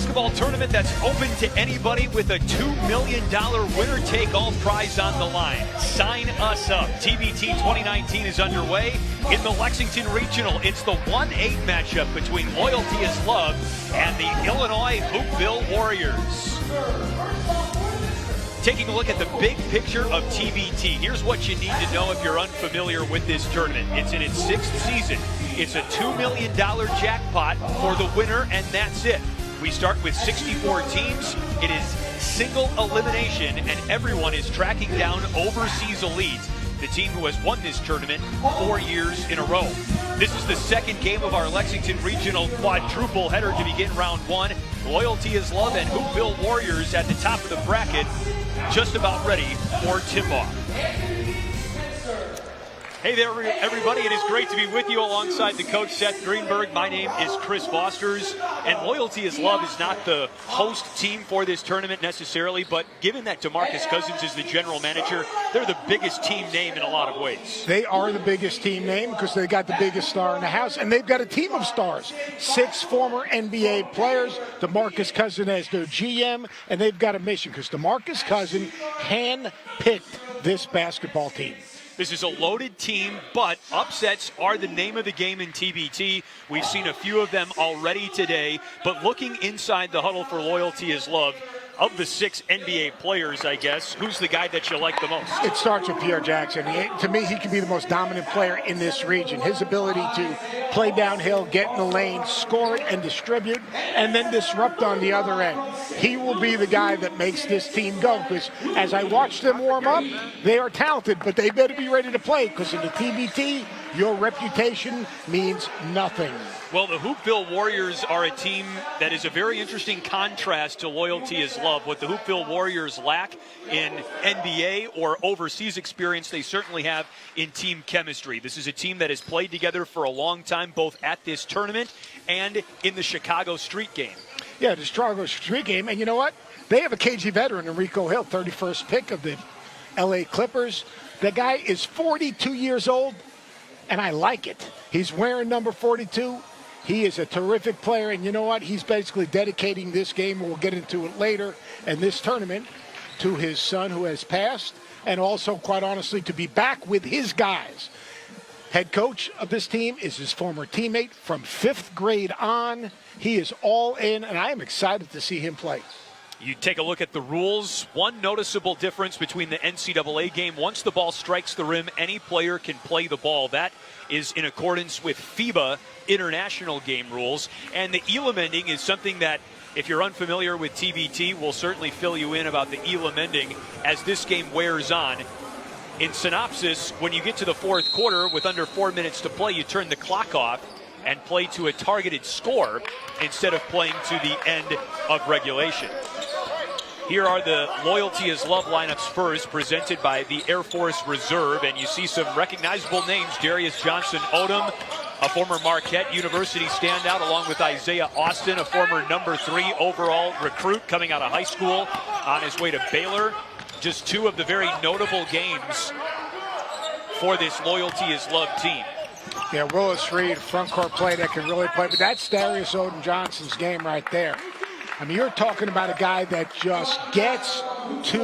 basketball tournament that's open to anybody with a $2 million winner-take-all prize on the line. Sign us up. TBT 2019 is underway. In the Lexington Regional, it's the 1-8 matchup between Loyalty is Love and the Illinois Hoopville Warriors. Taking a look at the big picture of TBT, here's what you need to know if you're unfamiliar with this tournament. It's in its 6th season. It's a $2 million jackpot for the winner, and that's it. We start with 64 teams. It is single elimination, and everyone is tracking down overseas elites, the team who has won this tournament 4 years in a row. This is the second game of our Lexington Regional quadruple header to begin round one. Loyalty is Love and Hoopville Warriors at the top of the bracket, just about ready for tip-off. Hey there, everybody. It is great to be with you alongside the coach, Seth Greenberg. My name is Chris Fosters, and Loyalty is Love is not the host team for this tournament necessarily, but given that DeMarcus Cousins is the general manager, they're the biggest team name in a lot of ways. They are the biggest team name because they got the biggest star in the house, and they've got a team of stars. 6 former NBA players, DeMarcus Cousins as their GM, and they've got a mission because DeMarcus Cousins hand-picked this basketball team. This is a loaded team, but upsets are the name of the game in TBT. We've seen a few of them already today, but looking inside the huddle for Loyalty is Love, of the 6 NBA players, I guess, who's the guy that you like the most? It starts with Pierre Jackson. To me, he can be the most dominant player in this region. His ability to play downhill, get in the lane, score it, and distribute, and then disrupt on the other end. He will be the guy that makes this team go, because as I watch them warm up, they are talented, but they better be ready to play, because in the TBT, your reputation means nothing. Well, the Hoopville Warriors are a team that is a very interesting contrast to Loyalty is Love. What the Hoopville Warriors lack in NBA or overseas experience, they certainly have in team chemistry. This is a team that has played together for a long time, both at this tournament and in the Chicago Street Game. Yeah, the Chicago Street Game, and you know what? They have a KG veteran in Rico Hill, 31st pick of the LA Clippers. The guy is 42 years old, and I like it. He's wearing number 42. He is a terrific player, and you know what? He's basically dedicating this game, we'll get into it later, and this tournament to his son who has passed, and also, quite honestly, to be back with his guys. Head coach of this team is his former teammate from 5th grade on. He is all in, and I am excited to see him play. You take a look at the rules. One noticeable difference between the NCAA game, once the ball strikes the rim, any player can play the ball. That is in accordance with FIBA international game rules. And the Elam ending is something that, if you're unfamiliar with TBT, we'll certainly fill you in about the Elam ending as this game wears on. In synopsis, when you get to the 4th quarter with under 4 minutes to play, you turn the clock off and play to a targeted score instead of playing to the end of regulation. Here are the Loyalty is Love lineups first, presented by the Air Force Reserve, and you see some recognizable names. Darius Johnson-Odom, a former Marquette University standout, along with Isaiah Austin, a former number 3 overall recruit coming out of high school on his way to Baylor. Just 2 of the very notable games for this Loyalty is Love team. Yeah, Willis Reed, front court play that can really play, but that's Darius Odom Johnson's game right there. I mean, you're talking about a guy that just gets to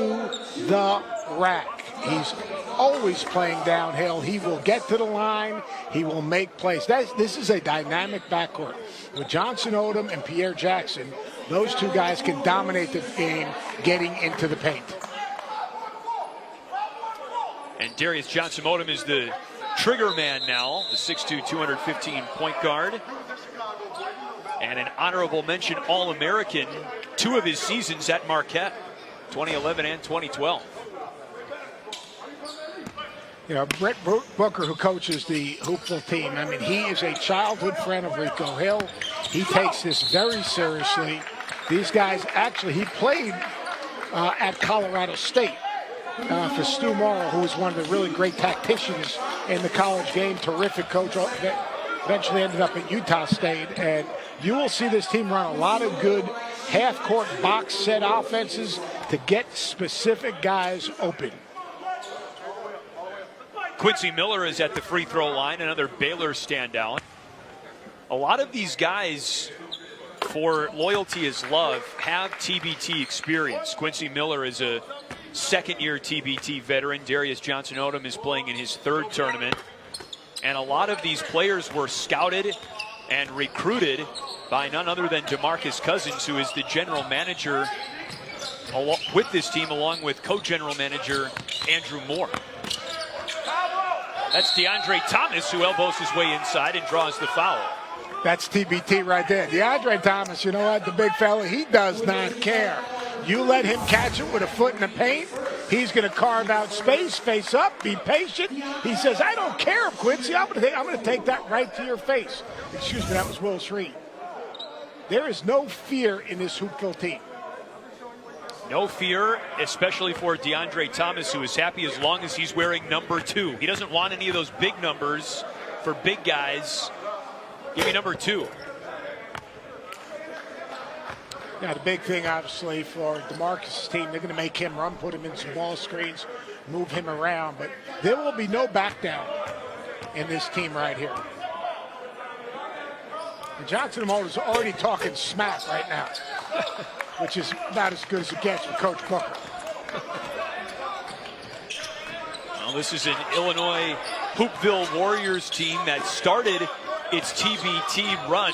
the rack. He's always playing downhill. He will get to the line. He will make plays. This is a dynamic backcourt. With Johnson Odom and Pierre Jackson, those 2 guys can dominate the game getting into the paint. And Darius Johnson-Odom is the trigger man now, the 6'2", 215 point guard. And an honorable mention All-American 2 of his seasons at Marquette, 2011 and 2012. You know, Brett Booker, who coaches the Hoopville team, I mean, he is a childhood friend of Rico Hill. He takes this very seriously. These guys, actually, he played at Colorado State for Stu Morrow, who was one of the really great tacticians in the college game. Terrific coach. Eventually ended up at Utah State, and you will see this team run a lot of good half-court box set offenses to get specific guys open. Quincy Miller is at the free throw line, another Baylor standout. A lot of these guys for Loyalty is Love have TBT experience. Quincy Miller is a second-year TBT veteran. Darius Johnson-Odom is playing in his third tournament. And a lot of these players were scouted and recruited by none other than DeMarcus Cousins, who is the general manager with this team, along with co-general manager Andrew Moore. That's DeAndre Thomas, who elbows his way inside and draws the foul. That's TBT right there. DeAndre Thomas, you know what, the big fella, he does not care. You let him catch it with a foot in the paint, he's going to carve out space, face up, be patient. He says, I don't care, Quincy. I'm going to take that right to your face. Excuse me, that was Will Shreve. There is no fear in this Hoopville team. No fear, especially for DeAndre Thomas, who is happy as long as he's wearing number 2. He doesn't want any of those big numbers for big guys. Give me number 2. Now, the big thing, obviously, for DeMarcus' team, they're going to make him run, put him in some ball screens, move him around. But there will be no back down in this team right here. And Johnson is already talking smack right now, which is about as good as it gets with Coach Booker. Well, this is an Illinois Hoopville Warriors team that started its TBT run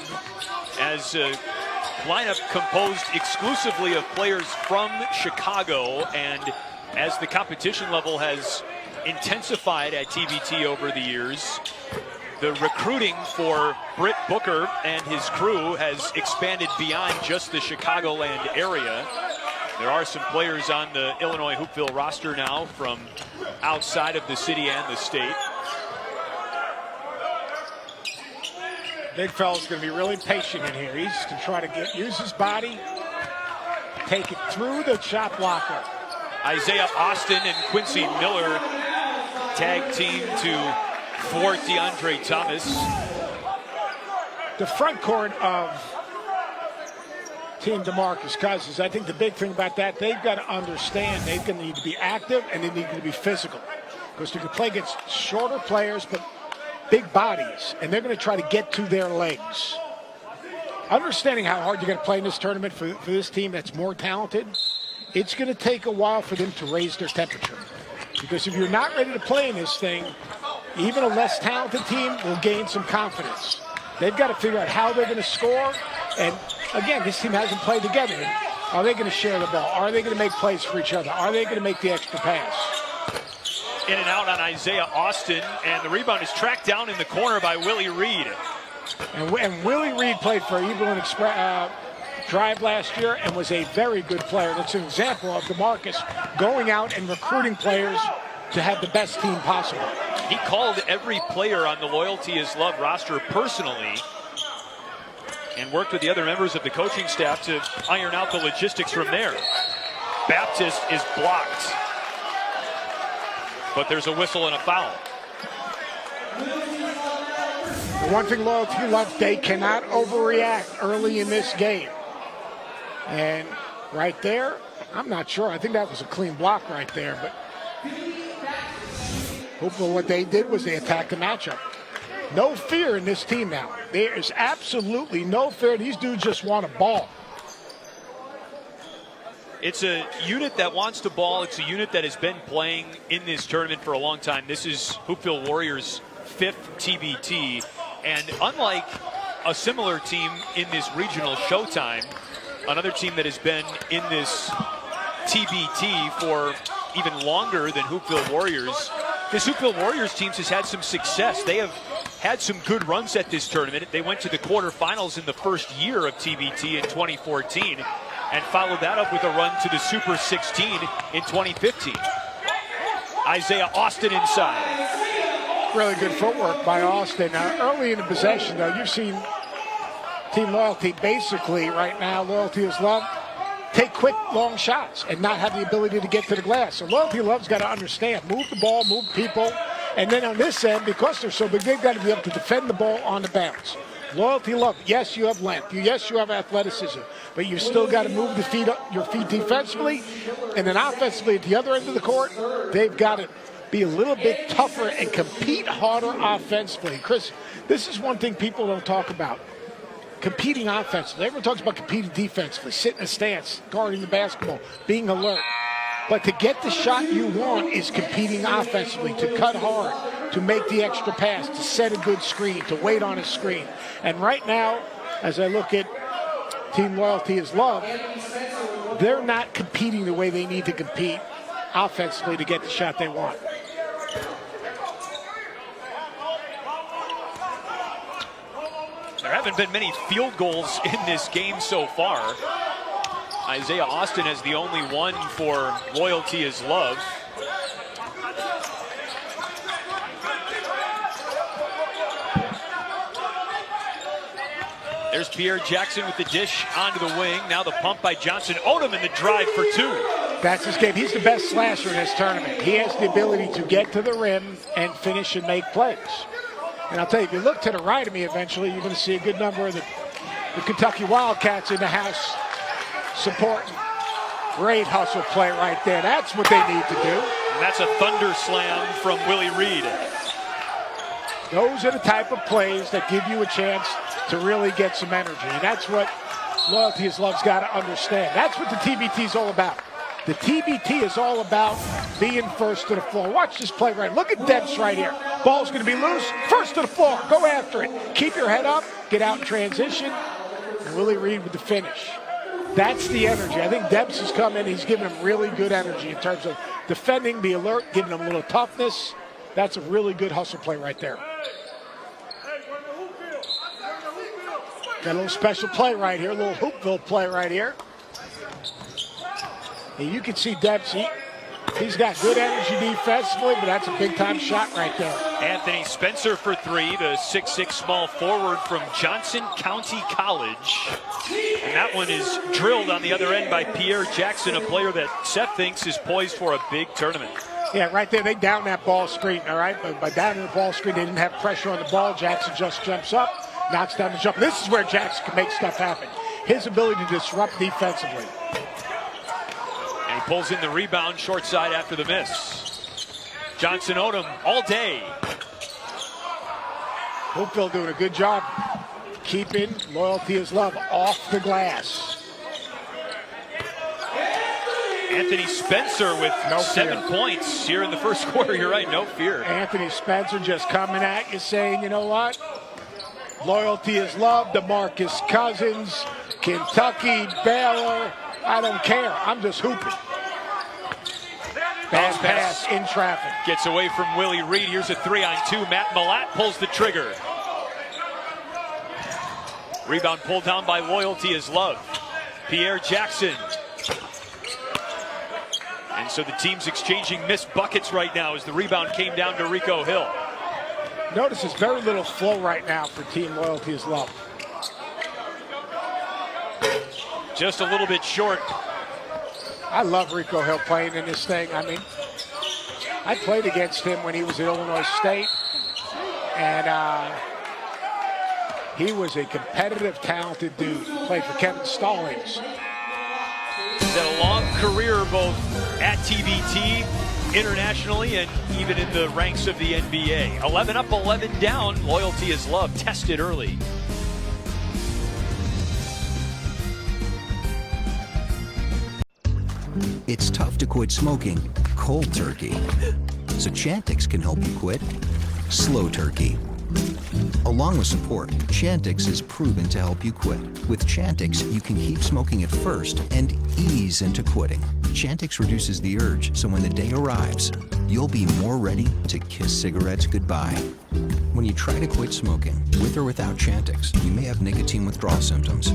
as a lineup composed exclusively of players from Chicago, and as the competition level has intensified at TBT over the years, the recruiting for Britt Booker and his crew has expanded beyond just the Chicagoland area. There are some players on the Illinois Hoopville roster now from outside of the city and the state. Big fella's going to be really patient in here. He's going to try to use his body, take it through the shot blocker. Isaiah Austin and Quincy Miller tag team to thwart DeAndre Thomas. The front court of Team DeMarcus Cousins, I think the big thing about that, they've got to understand they're going to need to be active and they need to be physical. Because you can play against shorter players, but big bodies, and they're going to try to get to their legs. Understanding how hard you're going to play in this tournament for this team that's more talented, it's going to take a while for them to raise their temperature. Because if you're not ready to play in this thing, even a less talented team will gain some confidence. They've got to figure out how they're going to score. And again, this team hasn't played together. Are they going to share the ball? Are they going to make plays for each other? Are they going to make the extra pass? In and out on Isaiah Austin, and the rebound is tracked down in the corner by Willie Reed. And Willie Reed played for Evelyn Drive last year and was a very good player. That's an example of DeMarcus going out and recruiting players to have the best team possible. He called every player on the Loyalty is Love roster personally and worked with the other members of the coaching staff to iron out the logistics from there. Baptist is blocked, but there's a whistle and a foul. The one thing Loyalty Love, they cannot overreact early in this game. And right there, I'm not sure. I think that was a clean block right there, but hopefully what they did was they attacked the matchup. No fear in this team now. There is absolutely no fear. These dudes just want a ball. It's a unit that wants to ball. It's a unit that has been playing in this tournament for a long time. This is Hoopville Warriors' 5th TBT. And unlike a similar team in this regional Showtime, another team that has been in this TBT for even longer than Hoopville Warriors, this Hoopville Warriors team has had some success. They have had some good runs at this tournament. They went to the quarterfinals in the first year of TBT in 2014 and followed that up with a run to the Super 16 in 2015. Isaiah Austin inside. Really good footwork by Austin. Early in the possession, though, you've seen Team Loyalty basically right now, Loyalty is Love, take quick, long shots and not have the ability to get to the glass. So Loyalty Love's got to understand, move the ball, move people, and then on this end, because they're so big, they've got to be able to defend the ball on the bounce. Loyalty Love, yes, you have length, yes, you have athleticism, but you still got to move your feet defensively, and then offensively at the other end of the court, they've got to be a little bit tougher and compete harder offensively. Chris, this is one thing people don't talk about. competing offensively. Everyone talks about competing defensively, sitting in a stance, guarding the basketball, being alert. But to get the shot you want is competing offensively, to cut hard, to make the extra pass, to set a good screen, to wait on a screen. And right now, as I look at Team Loyalty is Love, they're not competing the way they need to compete offensively to get the shot they want. There haven't been many field goals in this game so far. Isaiah Austin is the only one for Loyalty is Love. There's Pierre Jackson with the dish onto the wing. Now the pump by Johnson Odom in the drive for two. That's his game. He's the best slasher in this tournament. He has the ability to get to the rim and finish and make plays. And I'll tell you, if you look to the right of me eventually, you're going to see a good number of the Kentucky Wildcats in the house supporting. Great hustle play right there. That's what they need to do. And that's a thunder slam from Willie Reed. Those are the type of plays that give you a chance to really get some energy. And that's what Loyalty is Love's got to understand. That's what the TBT is all about. The TBT is all about being first to the floor. Watch this play right. Look at Debs right here. Ball's going to be loose. First to the floor. Go after it. Keep your head up. Get out in transition. And Willie Reed with the finish. That's the energy. I think Debs has come in. He's given him really good energy in terms of defending, be alert, giving him a little toughness. That's a really good hustle play right there. Got a little special play right here, a little Hoopville play right here. And you can see Debs, he's got good energy defensively, but that's a big-time shot right there. Anthony Spencer for three, the 6'6" small forward from Johnson County College. And that one is drilled on the other end by Pierre Jackson, a player that Seth thinks is poised for a big tournament. Yeah, right there, they down that ball screen, all right? But by downing the ball screen, they didn't have pressure on the ball. Jackson just jumps up, knocks down the jump. This is where Jackson can make stuff happen. His ability to disrupt defensively. And he pulls in the rebound short side after the miss. Johnson Odom all day. Hoopville doing a good job keeping Loyalty is Love off the glass. Anthony Spencer with 7 points here in the first quarter. You're right, no fear. Anthony Spencer just coming at you saying, you know what? Loyalty is Love, DeMarcus Cousins, Kentucky, Baylor. I don't care. I'm just hooping. Bad pass in traffic. Gets away from Willie Reed. Here's a 3-on-2. Matt Malat pulls the trigger. Rebound pulled down by Loyalty is Love. Pierre Jackson. And so the team's exchanging missed buckets right now as the rebound came down to Rico Hill. Notice there's very little flow right now for Team Loyalty is Love. Just a little bit short. I love Rico Hill playing in this thing. I mean, I played against him when he was at Illinois State. And he was a competitive, talented dude. Played for Kevin Stallings. He's had a long career both at TBT, internationally, and even in the ranks of the NBA. 11 up, 11 down. Loyalty is Love. Tested early. It's tough to quit smoking cold turkey. So Chantix can help you quit slow turkey. Along with support, Chantix is proven to help you quit. With Chantix, you can keep smoking at first and ease into quitting. Chantix reduces the urge, so when the day arrives, you'll be more ready to kiss cigarettes goodbye. When you try to quit smoking, with or without Chantix, you may have nicotine withdrawal symptoms.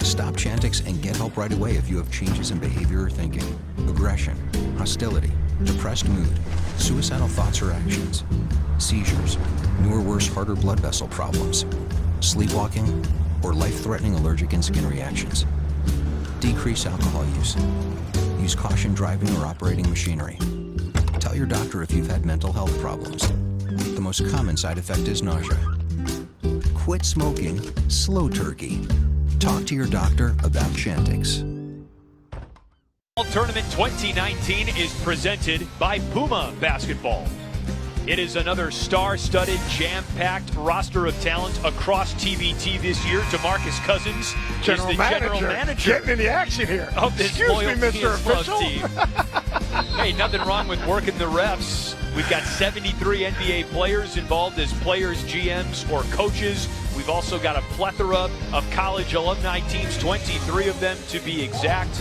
Stop Chantix and get help right away if you have changes in behavior or thinking, aggression, hostility, depressed mood, suicidal thoughts or actions, seizures, new or worse heart or blood vessel problems, sleepwalking, or life-threatening allergic and skin reactions. Decrease alcohol use. Use caution driving or operating machinery. Tell your doctor if you've had mental health problems. The most common side effect is nausea. Quit smoking slow turkey. Talk to your doctor about Chantix. Tournament 2019 is presented by Puma Basketball. It is another star-studded, jam-packed roster of talent across TBT this year. DeMarcus Cousins is the general manager. Getting in the action here. Of this Excuse me, Mr. Official. Team. Hey, nothing wrong with working the refs. We've got 73 NBA players involved as players, GMs, or coaches. We've also got a plethora of college alumni teams, 23 of them to be exact.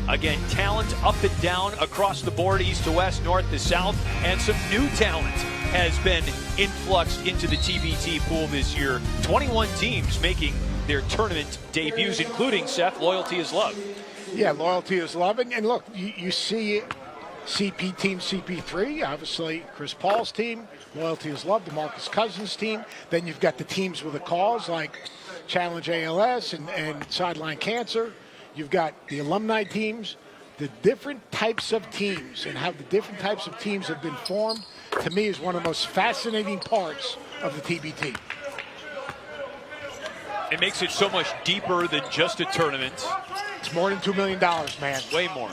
Again, talent up and down across the board, east to west, north to south, and some new talent has been influxed into the TBT pool this year. 21 teams making their tournament debuts, including Seth, Loyalty is Love. Yeah, Loyalty is Love. And look, you see CP team CP3, obviously Chris Paul's team. Loyalty is Love, DeMarcus Cousins' team. Then you've got the teams with a cause like Challenge ALS and Sideline Cancer. You've got the alumni teams, the different types of teams, and how the different types of teams have been formed, to me, is one of the most fascinating parts of the TBT. It makes it so much deeper than just a tournament. It's more than $2 million, man. Way more.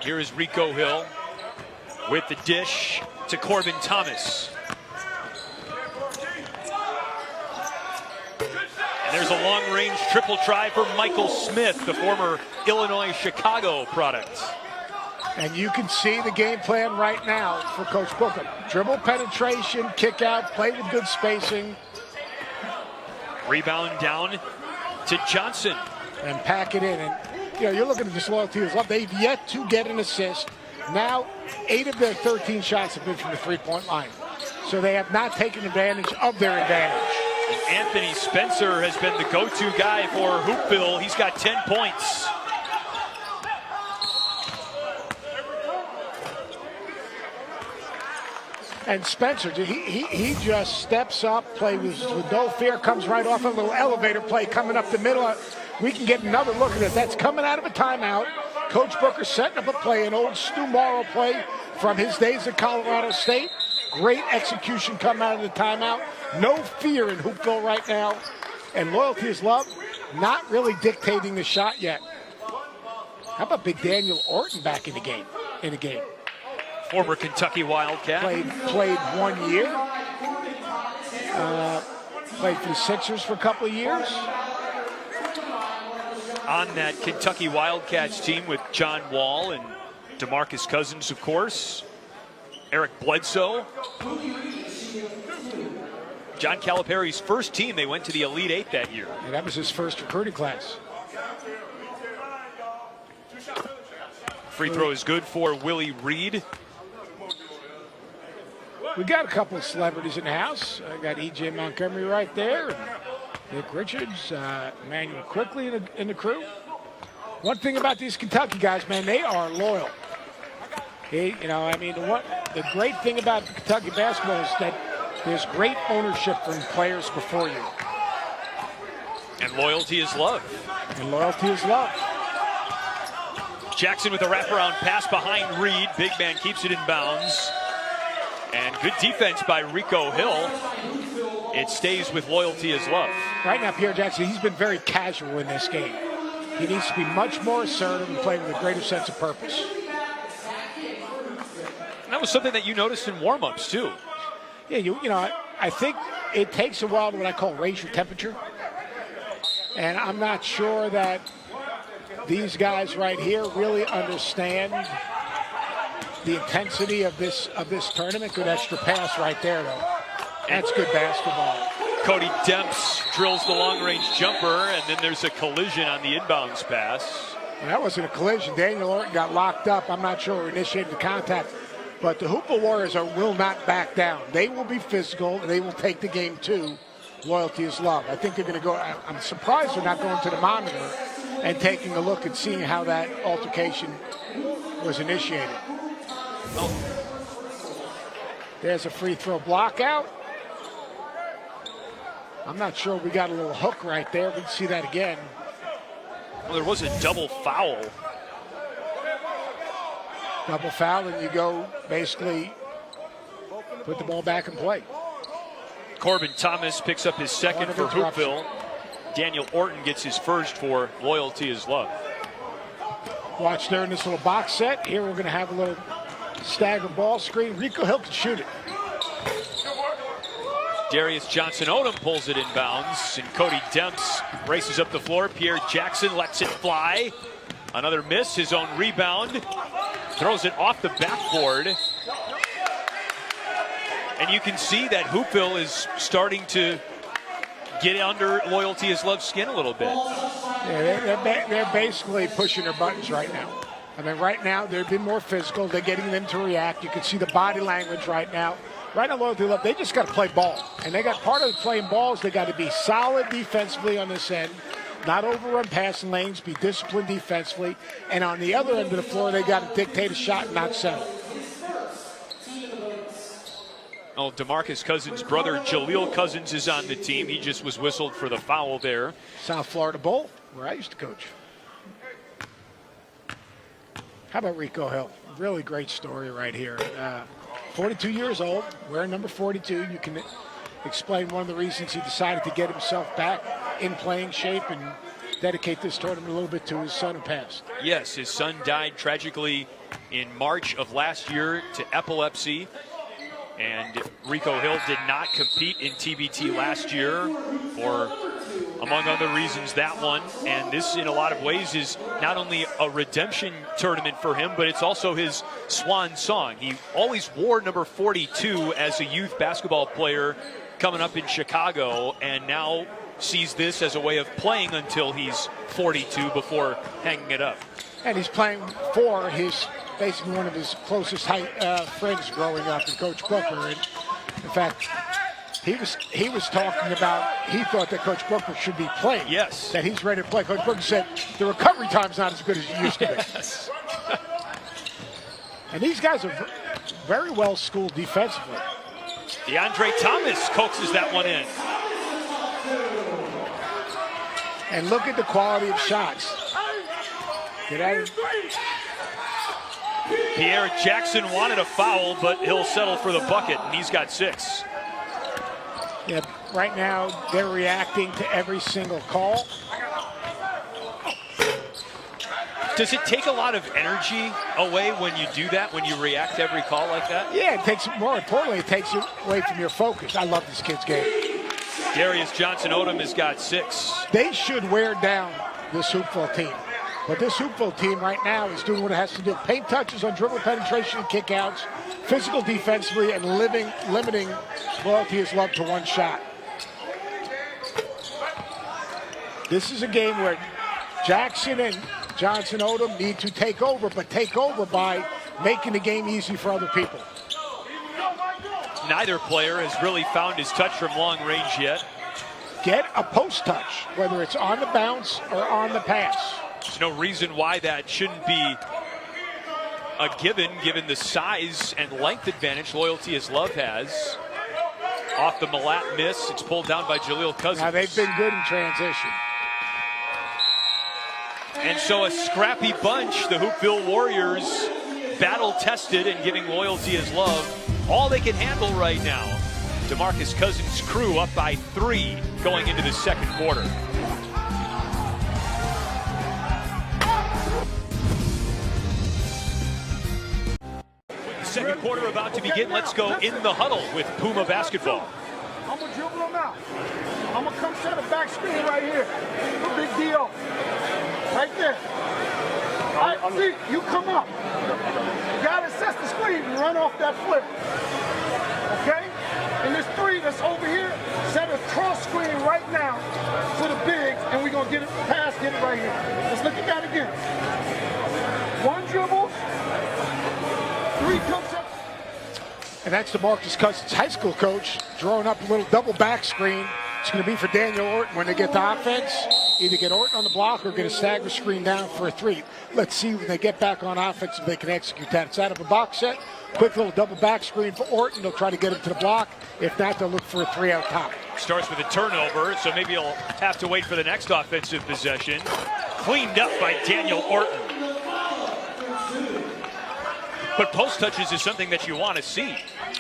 Here is Rico Hill with the dish to Corbin Thomas. And there's a long-range triple try for Michael Smith, the former Illinois-Chicago product. And you can see the game plan right now for Coach Booker. Dribble penetration, kick out, play with good spacing. Rebound down to Johnson. And pack it in. And, you're looking at this Loyalty is Love. They've yet to get an assist. Now, 8 of their 13 shots have been from the three-point line. So they have not taken advantage of their advantage. Anthony Spencer has been the go-to guy for Hoopville. He's got 10 points. And Spencer, he just steps up, play with no fear, comes right off a little elevator play coming up the middle. We can get another look at it. That's coming out of a timeout. Coach Booker setting up a play, an old Stu Morrow play from his days at Colorado State. Great execution coming out of the timeout. No fear in Hoopville right now. And Loyalty is Love, not really dictating the shot yet. How about Big Daniel Orton back in the game? Former Kentucky Wildcat. Played 1 year. Played for the Sixers for a couple of years. On that Kentucky Wildcats team with John Wall and DeMarcus Cousins, of course. Eric Bledsoe. John Calipari's first team, they went to the Elite Eight that year. And that was his first recruiting class. Free throw is good for Willie Reed. We got a couple of celebrities in the house. I got E.J. Montgomery right there, and Nick Richards, Emmanuel Quickly in the crew. One thing about these Kentucky guys, man, they are loyal. The great thing about Kentucky basketball is that there's great ownership from players before you. And Loyalty is Love. And Loyalty is Love. Jackson with a wraparound pass behind Reed. Big man keeps it in bounds. And good defense by Rico Hill. It stays with Loyalty is Love. Right now, Pierre Jackson, he's been very casual in this game. He needs to be much more assertive and play with a greater sense of purpose. And that was something that you noticed in warm-ups, too. Yeah, I think it takes a while to what I call raise your temperature. And I'm not sure that these guys right here really understand the intensity of this tournament. Good extra pass right there, though. That's good basketball. Cody Demps drills the long-range jumper, and then there's a collision on the inbounds pass. And that wasn't a collision. Daniel Orton got locked up. I'm not sure who initiated the contact. But the Hoopville Warriors will not back down. They will be physical, and they will take the game to Loyalty is Love. I think they're going to go. I'm surprised they're not going to the monitor and taking a look and seeing how that altercation was initiated. There's a free throw block out. I'm not sure we got a little hook right there. We can see that again. Well, there was a double foul. Double foul, and you go basically put the ball back in play. Corbin Thomas picks up his second for Hoopville. Daniel Orton gets his first for Loyalty is Love. Watch there in this little box set. Here we're going to have a little Stagger ball screen. Rico Hill can shoot it. Darius Johnson-Odom pulls it inbounds, and Cody Demps races up the floor. Pierre Jackson lets it fly. Another miss, his own rebound. Throws it off the backboard. And you can see that Hoopville is starting to get under Loyalty Is Love's skin a little bit. Yeah, they're basically pushing their buttons right now. I mean, right now, they've been more physical. They're getting them to react. You can see the body language right now. Right now, Loyalty Love, they just got to play ball. And they got part of playing ball is they got to be solid defensively on this end, not overrun passing lanes, be disciplined defensively. And on the other end of the floor, they got to dictate a shot and not settle. Oh, DeMarcus Cousins' brother, Jaleel Cousins, is on the team. He just was whistled for the foul there. South Florida Bowl, where I used to coach. How about Rico Hill? Really great story right here. 42 years old, wearing number 42. You can explain one of the reasons he decided to get himself back in playing shape and dedicate this tournament a little bit to his son who passed. Yes, his son died tragically in March of last year to epilepsy. And Rico Hill did not compete in TBT last year for, among other reasons, that one. And this, in a lot of ways, is not only a redemption tournament for him, but it's also his swan song. He always wore number 42 as a youth basketball player coming up in Chicago, and now sees this as a way of playing until he's 42 before hanging it up. And he's playing for his basically one of his closest friends growing up, and Coach Booker. And in fact, he was talking about he thought that Coach Booker should be playing. Yes. That he's ready to play. Coach Booker said the recovery time's not as good as it used to be. Yes. And these guys are very well schooled defensively. DeAndre Thomas coaxes that one in. And look at the quality of shots. Pierre Jackson wanted a foul, but he'll settle for the bucket, and he's got 6. Yeah, right now they're reacting to every single call. Does it take a lot of energy away when you do that, when you react to every call like that? Yeah, it takes, more importantly, it takes you away from your focus. I love this kid's game. Darius Johnson-Odom has got 6. They should wear down this Hoopville team. But this Hoopville team right now is doing what it has to do. Paint touches on dribble penetration and kickouts, physical defensively, and limiting Loyalty Is Love to one shot. This is a game where Jackson and Johnson-Odom need to take over, but take over by making the game easy for other people. Neither player has really found his touch from long range yet. Get a post touch, whether it's on the bounce or on the pass. There's no reason why that shouldn't be a given the size and length advantage Loyalty Is Love has. Off the Malat miss, it's pulled down by Jaleel Cousins. Now they've been good in transition. And so a scrappy bunch, the Hoopville Warriors, battle-tested and giving Loyalty Is Love all they can handle right now. DeMarcus Cousins' crew up by 3 going into the second quarter. Second quarter about to begin. Let's go in the huddle with Puma basketball. I'm going to dribble him out. I'm going to come set a back screen right here. No big deal. Right there. All right, see, you come up. You got to assess the screen and run off that flip. Okay? And this 3 that's over here, set a cross screen right now for the big, and we're going to get it past, get it right here. Let's look at that again. 1 dribble. 3 comes up. And that's DeMarcus Cousins, high school coach, drawing up a little double back screen. It's going to be for Daniel Orton when they get the offense. Either get Orton on the block or get a stagger screen down for a 3. Let's see when they get back on offense if they can execute that. It's out of a box set. Quick little double back screen for Orton. They'll try to get him to the block. If not, they'll look for a 3 out top. Starts with a turnover, so maybe he'll have to wait for the next offensive possession. Cleaned up by Daniel Orton. But post touches is something that you want to see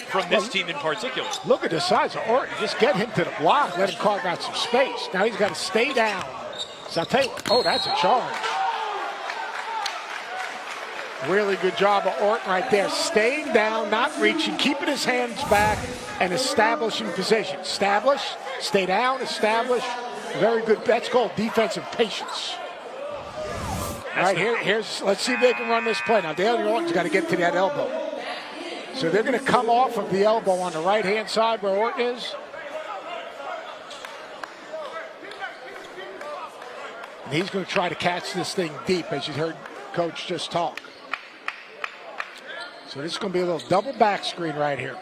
from this team in particular. Look at the size of Orton. Just get him to the block. Let him carve out some space. Now he's got to stay down. So I'll tell you, oh, that's a charge. Really good job of Orton right there. Staying down, not reaching, keeping his hands back, and establishing position. Establish, stay down, establish. Very good. That's called defensive patience. All right, here's, let's see if they can run this play. Now, Dale Orton's got to get to that elbow. So they're going to come off of the elbow on the right-hand side where Orton is. And he's going to try to catch this thing deep, as you heard Coach just talk. So this is going to be a little double back screen right here.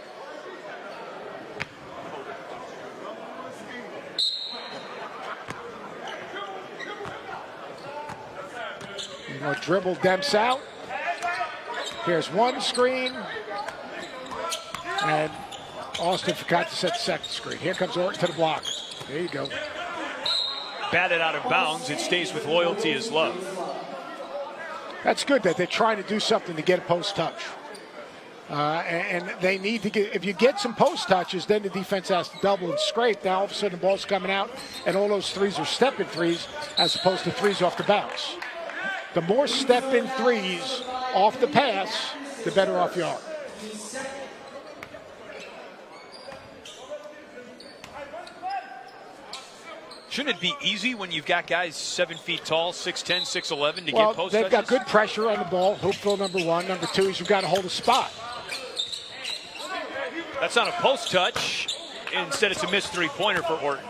You're going to dribble Demps out. Here's one screen. And Austin forgot to set the second screen. Here comes Orton to the block. There you go. Batted out of bounds. It stays with Loyalty as Love. That's good that they're trying to do something to get a post touch. And they need to get, if you get some post touches, then the defense has to double and scrape. Now all of a sudden the ball's coming out, and all those threes are step-in threes as opposed to threes off the bounce. The more step-in threes off the pass, the better off you are. Shouldn't it be easy when you've got guys 7 feet tall, 6'10", 6'11" to get post touches? They've got good pressure on the ball. Hoopville, number one. Number two is you've got to hold a spot. That's not a post touch. Instead, it's a missed three-pointer for Orton.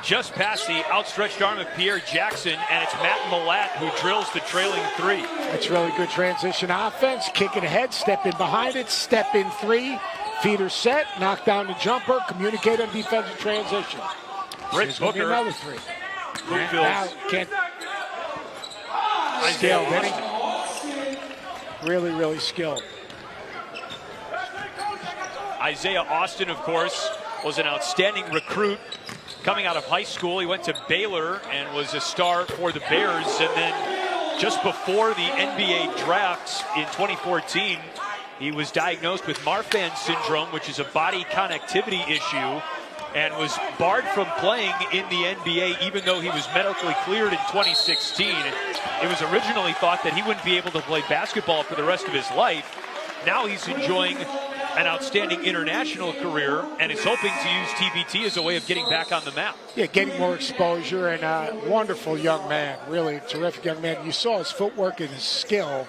Just past the outstretched arm of Pierre Jackson, and it's Matt Millett who drills the trailing three. That's really good transition offense. Kick it ahead, step in behind it, step in three. Feeder set, knock down the jumper, communicate on defensive transition. Britt Booker. Another three. Now, can't. Skilled, really, really skilled. Isaiah Austin, of course, was an outstanding recruit coming out of high school. He went to Baylor and was a star for the Bears. And then just before the NBA draft in 2014, he was diagnosed with Marfan syndrome, which is a body connectivity issue, and was barred from playing in the NBA even though he was medically cleared in 2016. It was originally thought that he wouldn't be able to play basketball for the rest of his life. Now he's enjoying an outstanding international career and is hoping to use TBT as a way of getting back on the map. Yeah, getting more exposure, and a wonderful young man, really terrific young man. You saw his footwork and his skill.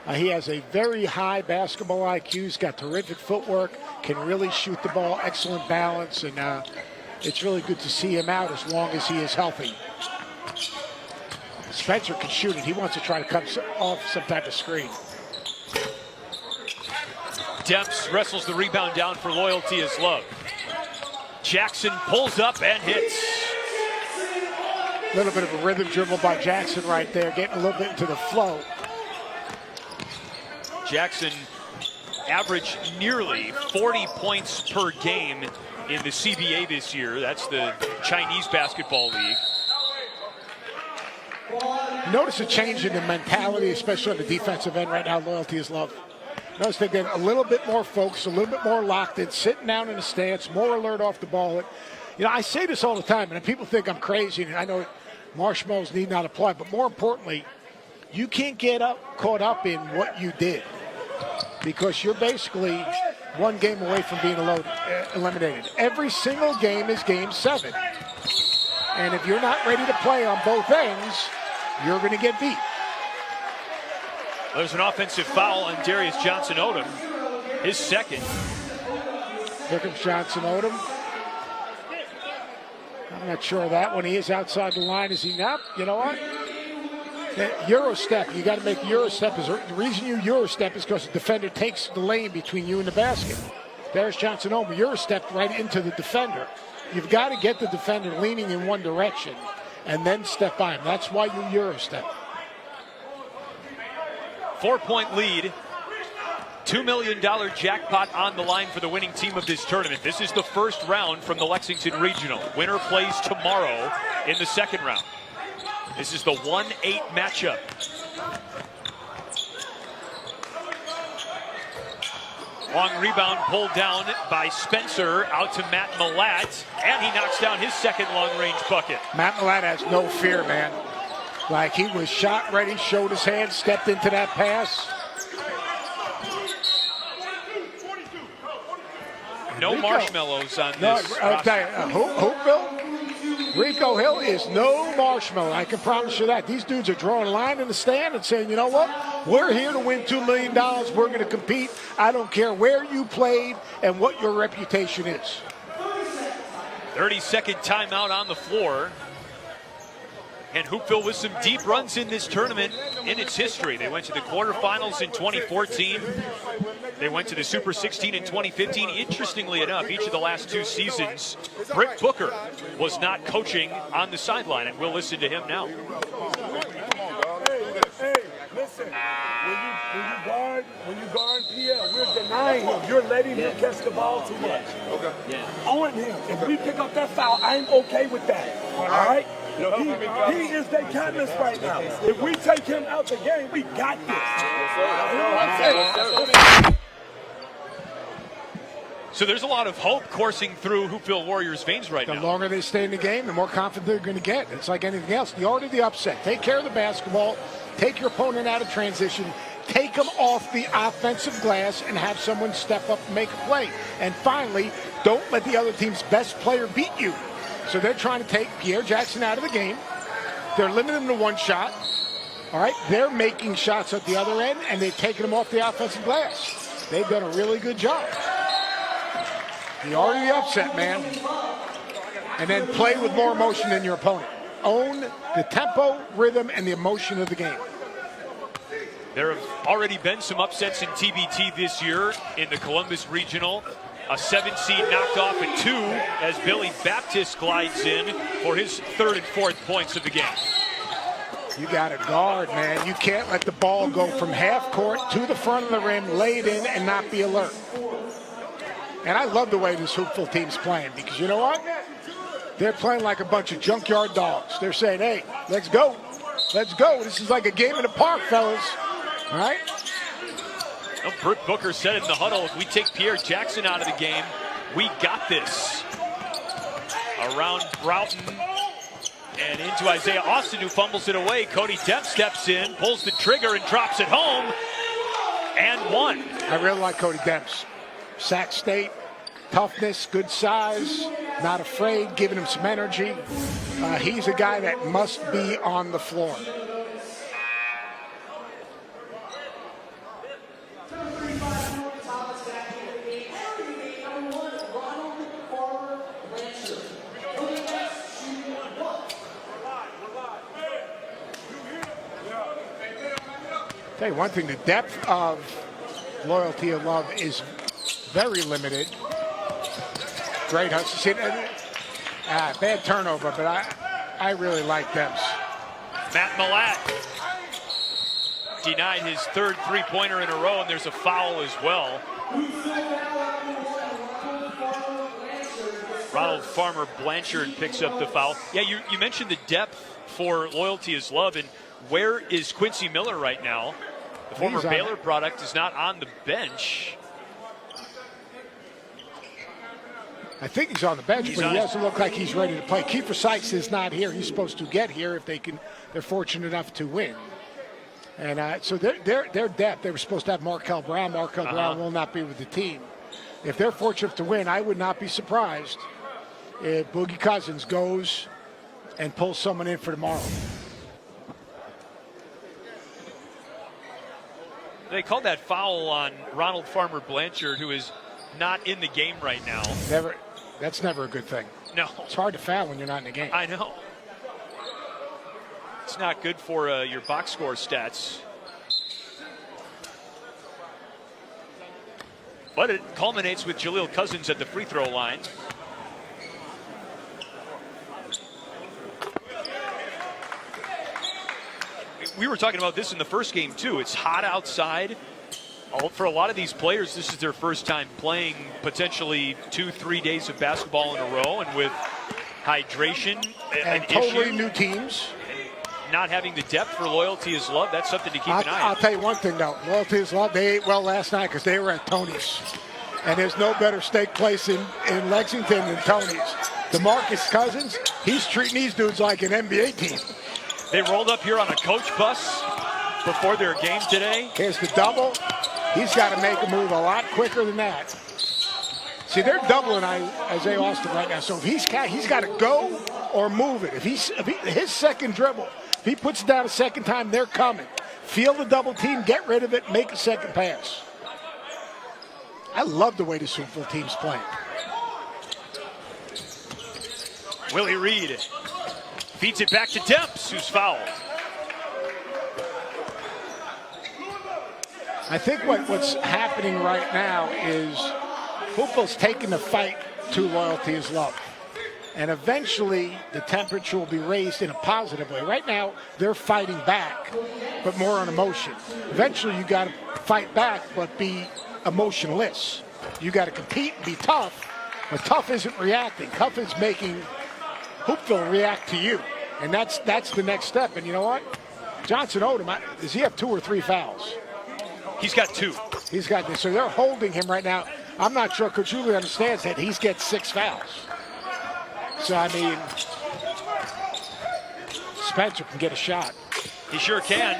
He has a very high basketball IQ. He's got terrific footwork, can really shoot the ball, excellent balance, and it's really good to see him out as long as he is healthy. Spencer can shoot it. He wants to try to come off some type of screen. Demps wrestles the rebound down for Loyalty as Love. Jackson pulls up and hits. A little bit of a rhythm dribble by Jackson right there, getting a little bit into the flow. Jackson averaged nearly 40 points per game in the CBA this year. That's the Chinese Basketball League. Notice a change in the mentality, especially on the defensive end right now. Loyalty is Love. Notice they get a little bit more focused, a little bit more locked in, sitting down in the stance, more alert off the ball. You know, I say this all the time, and people think I'm crazy, and I know marshmallows need not apply, but more importantly, you can't get caught up in what you did, because you're basically one game away from being eliminated. Every single game is game 7. And if you're not ready to play on both ends, you're going to get beat. There's an offensive foul on Darius Johnson-Odom, his second. Here comes Johnson-Odom. I'm not sure of that one. He is outside the line. Is he not? You know what? Euro step. You got to make Euro step. The reason you Euro step is because the defender takes the lane between you and the basket. Darius Johnson-Odom Euro stepped right into the defender. You've got to get the defender leaning in one direction and then step by him. That's why you Euro step. 4-point lead. $2 million jackpot on the line for the winning team of this tournament. This is the first round from the Lexington Regional. Winner plays tomorrow in the second round. This is the 1-8 matchup. Long rebound pulled down by Spencer out to Matt Millett, and he knocks down his second long-range bucket. Matt Millett has no fear, man. like he was shot ready, showed his hand, stepped into that pass. No Rico. marshmallows on No, this. I'll tell you, Hoopville, Rico Hill is no marshmallow. I can promise you that. These dudes are drawing a line in the stand and saying, you know what? We're here to win $2 million. We're going to compete. I don't care where you played and what your reputation is. 30-second timeout on the floor. And Hoopville with some deep runs in this tournament in its history. They went to the quarterfinals in 2014. They went to the Super 16 in 2015. Interestingly enough, each of the last 2 seasons, Britt Booker was not coaching on the sideline, and we'll listen to him now. Hey, listen. When you guard PL, we're denying him. You're letting him catch the ball too much. Okay. Yeah. On him. If we pick up that foul, I'm okay with that. All right? He is the catalyst right now. If we take him out the game, we got this. So there's a lot of hope coursing through Hoopville Warriors' veins right now. The longer they stay in the game, the more confident they're going to get. It's like anything else. The art of the upset. Take care of the basketball. Take your opponent out of transition. Take them off the offensive glass and have someone step up and make a play. And finally, don't let the other team's best player beat you. So they're trying to take Pierre Jackson out of the game. They're limiting him to 1 shot. All right, they're making shots at the other end, and they've taken them off the offensive glass. They've done a really good job. The art of the upset, man. And then play with more emotion than your opponent. Own the tempo, rhythm, and the emotion of the game. There have already been some upsets in TBT this year in the Columbus Regional. A 7 seed knocked off at 2 as Billy Baptist glides in for his 3rd and 4th points of the game. You got to guard, man. You can't let the ball go from half court to the front of the rim, lay it in, and not be alert. And I love the way this Hoopville team's playing because you know what? They're playing like a bunch of junkyard dogs. They're saying, hey, let's go. Let's go. This is like a game in the park, fellas. All right? Well, Britt Booker said in the huddle, if we take Pierre Jackson out of the game, we got this. Around Broughton and into Isaiah Austin, who fumbles it away. Cody Depp steps in, pulls the trigger, and drops it home. And 1. I really like Cody Demps. Sac State, toughness, good size, not afraid, giving him some energy. He's a guy that must be on the floor. Tell you one thing, the depth of Loyalty of Love is very limited. Great hustle. Bad turnover, but I really like them. Matt Malat denied his 3rd three-pointer in a row, and there's a foul as well. Ronald Farmer Blanchard picks up the foul. Yeah, you mentioned the depth for Loyalty is Love, and where is Quincy Miller right now? The former Baylor product is not on the bench. I think he's on the bench, but he doesn't look like he's ready to play. Kiefer Sykes is not here. He's supposed to get here if they're fortunate enough to win. And so their depth, they were supposed to have Markel Brown. Markel Brown will not be with the team. If they're fortunate to win, I would not be surprised if Boogie Cousins goes and pulls someone in for tomorrow. They called that foul on Ronald Farmer Blanchard, who is not in the game right now. That's never a good thing. No. It's hard to foul when you're not in the game. I know. It's not good for your box score stats. But it culminates with Jaleel Cousins at the free throw line. We were talking about this in the first game, too. It's hot outside. For a lot of these players, this is their first time playing potentially 2-3 days of basketball in a row, and with hydration and totally new teams. Not having the depth for Loyalty is Love, that's something to keep an eye on. I'll tell you one thing, though. Loyalty is Love, they ate well last night because they were at Tony's. And there's no better steak place in Lexington than Tony's. DeMarcus Cousins, he's treating these dudes like an NBA team. They rolled up here on a coach bus before their game today. Here's the double. He's got to make a move a lot quicker than that. See, they're doubling Isaiah Austin right now. So if he's got to go or move it. If his second dribble, if he puts it down a second time, they're coming. Feel the double team, get rid of it, make a second pass. I love the way this Hoopville team's playing. Willie Reed feeds it back to Demps, who's fouled. I think what's happening right now is Hoopville's taking the fight to Loyalty is Love. And eventually the temperature will be raised in a positive way. Right now they're fighting back, but more on emotion. Eventually you got to fight back, but be emotionless. You got to compete and be tough, but tough isn't reacting. Tough is making Hoopville react to you. And that's the next step. And you know what? Johnson Odom, does he have 2 or 3 fouls? He's got 2. He's got this. So they're holding him right now. I'm not sure Coach Julie understands that he's gets 6 fouls. So, I mean, Spencer can get a shot. He sure can.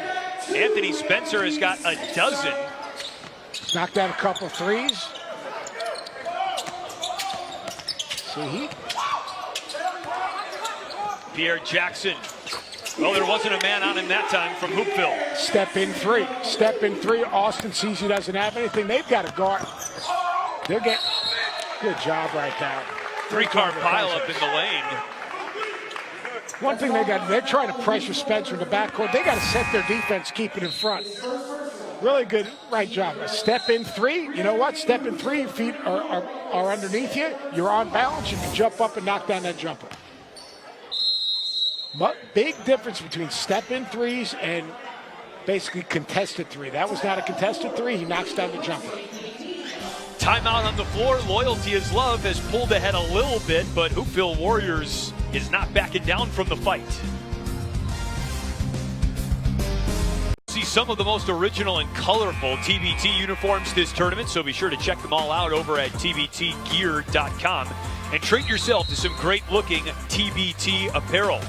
Anthony Spencer has got a dozen. Knocked out a couple threes. See, Pierre Jackson. Well, there wasn't a man on him that time from Hoopville. Step in 3. Step in 3. Austin sees he doesn't have anything. They've got a guard. They're getting good job right now. 3-car pileup in the lane. One thing they're trying to pressure Spencer in the backcourt. They got to set their defense, keep it in front. Really good, right job. A step in 3. You know what? Step in 3. Feet are underneath you. You're on balance. You can jump up and knock down that jumper. But big difference between step in 3s and basically contested 3. That was not a contested 3. He knocks down the jumper. Timeout on the floor. Loyalty is Love has pulled ahead a little bit, but Hoopville Warriors is not backing down from the fight. See some of the most original and colorful TBT uniforms this tournament, so be sure to check them all out over at tbtgear.com and treat yourself to some great looking TBT apparel.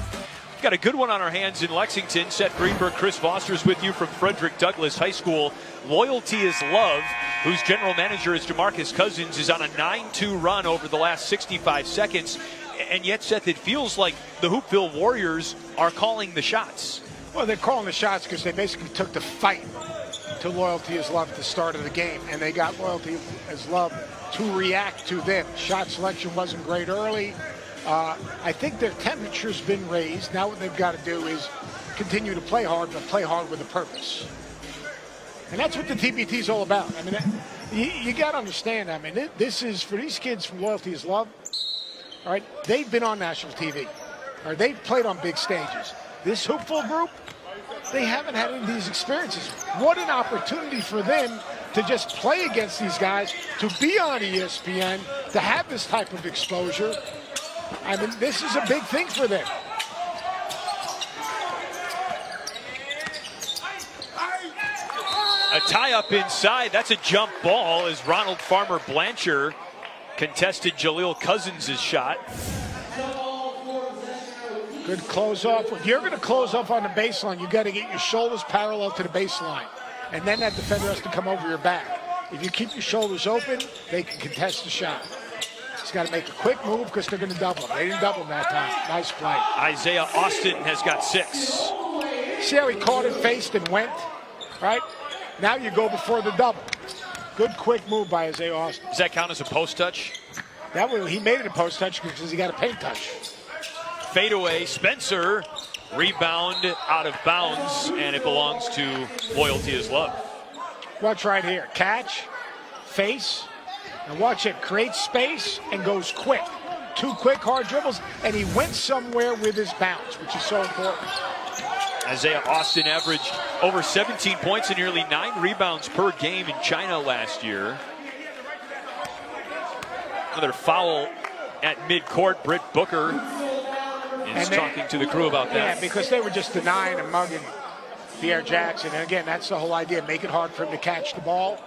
We've got a good one on our hands in Lexington. Seth Greenberg, Chris Foster's with you from Frederick Douglass High School. Loyalty is Love, whose general manager is DeMarcus Cousins, is on a 9-2 run over the last 65 seconds. And yet, Seth, it feels like the Hoopville Warriors are calling the shots. Well, they're calling the shots because they basically took the fight to Loyalty is Love at the start of the game, and they got Loyalty is Love to react to them. Shot selection wasn't great early. I think their temperature's been raised. Now what they've got to do is continue to play hard, but play hard with a purpose. And that's what the TBT is all about. I mean, you got to understand, I mean, this is, for these kids from Loyalty is Love, all right, they've been on national TV. All right, they've played on big stages. This Hoopville group, they haven't had any of these experiences. What an opportunity for them to just play against these guys, to be on ESPN, to have this type of exposure. I mean, this is a big thing for them. A tie-up inside. That's a jump ball as Ronald Farmer Blanchard contested Jaleel Cousins' shot. Good close off. If you're going to close off on the baseline, you got to get your shoulders parallel to the baseline. And then that defender has to come over your back. If you keep your shoulders open, they can contest the shot. He's got to make a quick move because they're going to double him. They didn't double him that time. Nice play. Isaiah Austin has got 6. See how he caught it, faced, and went? Right? Now you go before the double. Good quick move by Isaiah Austin. Does that count as a post touch? He made it a post touch because he got a paint touch. Fadeaway, Spencer, rebound out of bounds, and it belongs to Loyalty is Love. Watch right here. Catch, face, and watch it. Creates space and goes quick. 2 quick, hard dribbles, and he went somewhere with his bounce, which is so important. Isaiah Austin averaged over 17 points and nearly 9 rebounds per game in China last year. Another foul at midcourt. Britt Booker is talking to the crew about that. Yeah, because they were just denying and mugging Pierre Jackson. And again, that's the whole idea. Make it hard for him to catch the ball.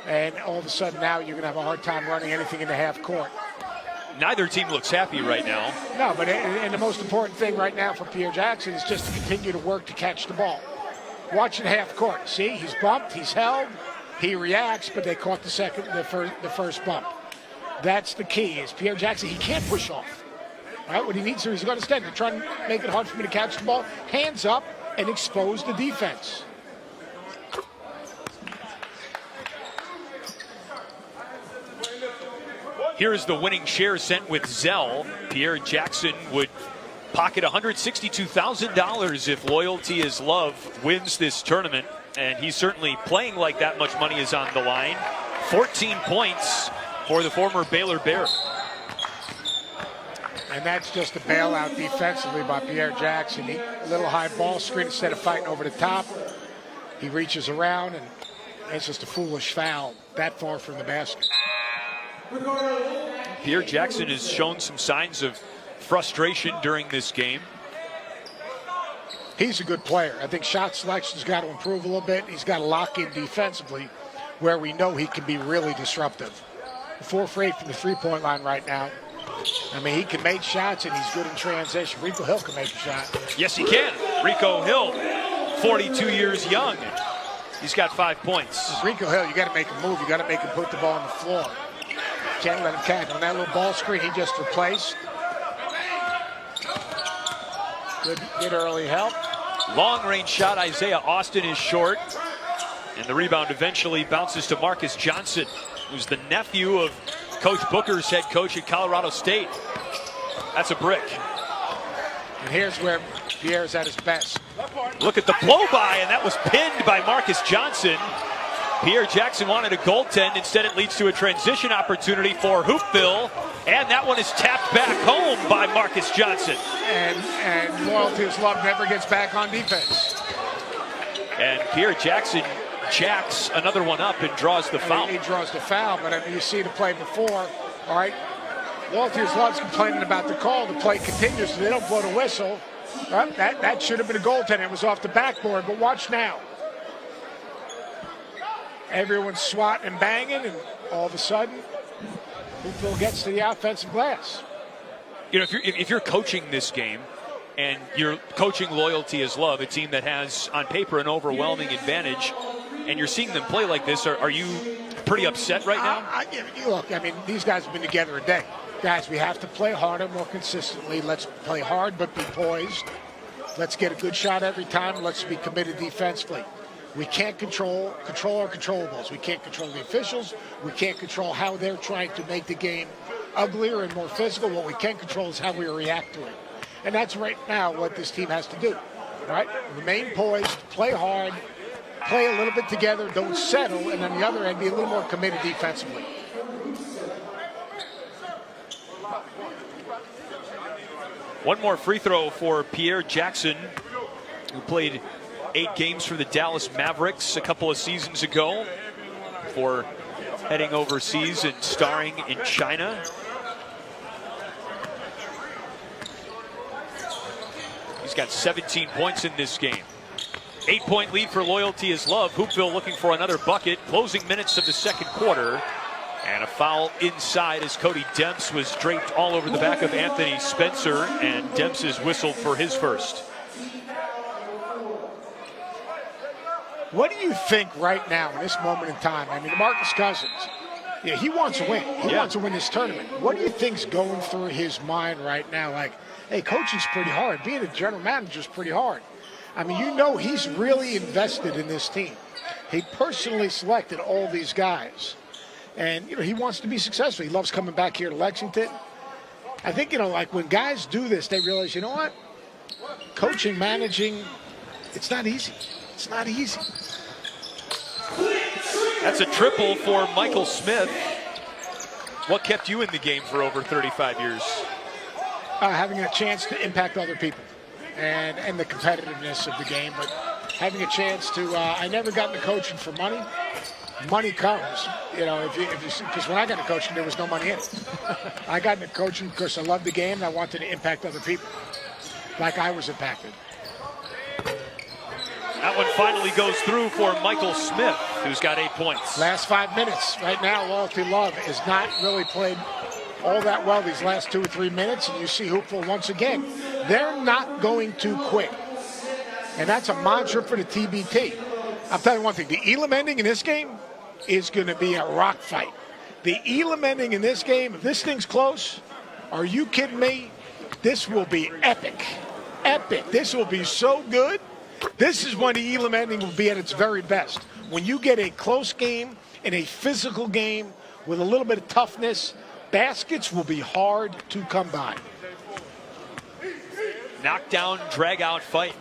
And all of a sudden now you're going to have a hard time running anything into half court. Neither team looks happy right now. No, but and the most important thing right now for Pierre Jackson is just to continue to work to catch the ball. Watch it half court. See, he's bumped, he's held, he reacts, but they caught the first bump. That's the key. Is Pierre Jackson? He can't push off. Right? What he needs to, he's going to stand. They're trying to make it hard for me to catch the ball. Hands up and expose the defense. Here is the winning share sent with Zell. Pierre Jackson would pocket $162,000 if Loyalty is Love wins this tournament. And he's certainly playing like that much money is on the line. 14 points for the former Baylor Bear. And that's just a bailout defensively by Pierre Jackson. A little high ball screen instead of fighting over the top. He reaches around, and it's just a foolish foul that far from the basket. Pierre Jackson has shown some signs of frustration during this game. He's a good player. I think shot selection's got to improve a little bit. He's got to lock in defensively where we know he can be really disruptive. 4 for 8 from the three-point line right now. I mean, he can make shots, and he's good in transition. Rico Hill can make a shot. Yes, he can. Rico Hill, 42 years young. He's got 5 points. Rico Hill, you got to make him move. You got to make him put the ball on the floor. Can't let him catch. On that little ball screen he just replaced. Good early help. Long-range shot. Isaiah Austin is short. And the rebound eventually bounces to Marcus Johnson, who's the nephew of Coach Booker's head coach at Colorado State. That's a brick. And here's where Pierre's at his best. Look at the blow-by, and that was pinned by Marcus Johnson. Pierre Jackson wanted a goaltend. Instead, it leads to a transition opportunity for Hoopville. And that one is tapped back home by Marcus Johnson. And Loyalty's Love never gets back on defense. And Pierre Jackson jacks another one up and draws the foul. He draws the foul, but I mean, you see the play before, all right? Loyalty's Love's complaining about the call. The play continues, so they don't blow the whistle. Right? That should have been a goaltender. It was off the backboard, but watch now. Everyone's swatting and banging, and all of a sudden, Hoopville gets to the offensive glass. You know, if you're coaching this game, and you're coaching Loyalty as Love, a team that has, on paper, an overwhelming advantage, and you're seeing them play like this, are you pretty upset right now? Look, I mean, these guys have been together a day. Guys, we have to play harder, more consistently. Let's play hard, but be poised. Let's get a good shot every time. Let's be committed defensively. We can't control our controllables. We can't control the officials. We can't control how they're trying to make the game uglier and more physical. What we can control is how we react to it. And that's right now what this team has to do. Right? Remain poised, play hard, play a little bit together, don't settle, and on the other end, be a little more committed defensively. One more free throw for Pierre Jackson, who played 8 games for the Dallas Mavericks a couple of seasons ago before heading overseas and starring in China. He's got 17 points in this game. 8-point lead for Loyalty is Love. Hoopville looking for another bucket. Closing minutes of the second quarter. And a foul inside as Cody Demps was draped all over the back of Anthony Spencer. And Demps is whistled for his first. What do you think right now in this moment in time? I mean, DeMarcus Cousins, yeah, he wants to win. He wants to win this tournament. What do you think's going through his mind right now? Like, hey, coaching's pretty hard. Being a general manager is pretty hard. I mean, you know he's really invested in this team. He personally selected all these guys. And, you know, he wants to be successful. He loves coming back here to Lexington. I think, you know, like when guys do this, they realize, you know what? Coaching, managing, it's not easy. It's not easy. That's a triple for Michael Smith. What kept you in the game for over 35 years? Having a chance to impact other people and the competitiveness of the game. But having a chance to, I never got into coaching for money. Money comes, you know, because when I got into coaching, there was no money in it. I got into coaching because I loved the game and I wanted to impact other people like I was impacted. That one finally goes through for Michael Smith, who's got 8 points. Last 5 minutes. Right now, Loyalty Love has not really played all that well these last 2 or 3 minutes, and you see Hoopville once again. They're not going to quit. And that's a mantra for the TBT. I'll tell you one thing. The Elam ending in this game is going to be a rock fight. The Elam ending in this game, if this thing's close, are you kidding me? This will be epic. Epic. This will be so good. This is when the Elam ending will be at its very best. When you get a close game and a physical game with a little bit of toughness, baskets will be hard to come by. Knockdown, drag-out fight.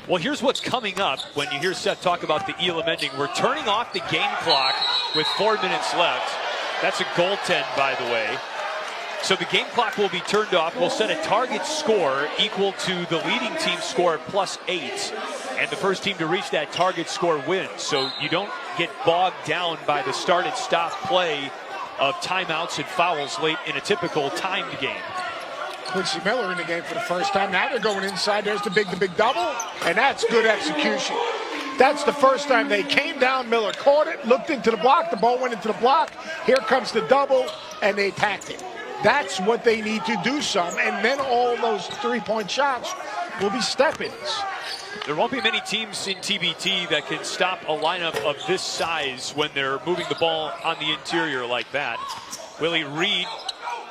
Well, here's what's coming up when you hear Seth talk about the Elam ending. We're turning off the game clock with 4 minutes left. That's a goaltend, by the way. So the game clock will be turned off. We'll set a target score equal to the leading team's score +8. And the first team to reach that target score wins. So you don't get bogged down by the start and stop play of timeouts and fouls late in a typical timed game. Quincy Miller in the game for the first time. Now they're going inside. There's the big double, and that's good execution. That's the first time they came down. Miller caught it, looked into the block. The ball went into the block. Here comes the double, and they attacked it. That's what they need to do some, and then all those three-point shots will be step-ins. There won't be many teams in TBT that can stop a lineup of this size when they're moving the ball on the interior like that. Willie Reed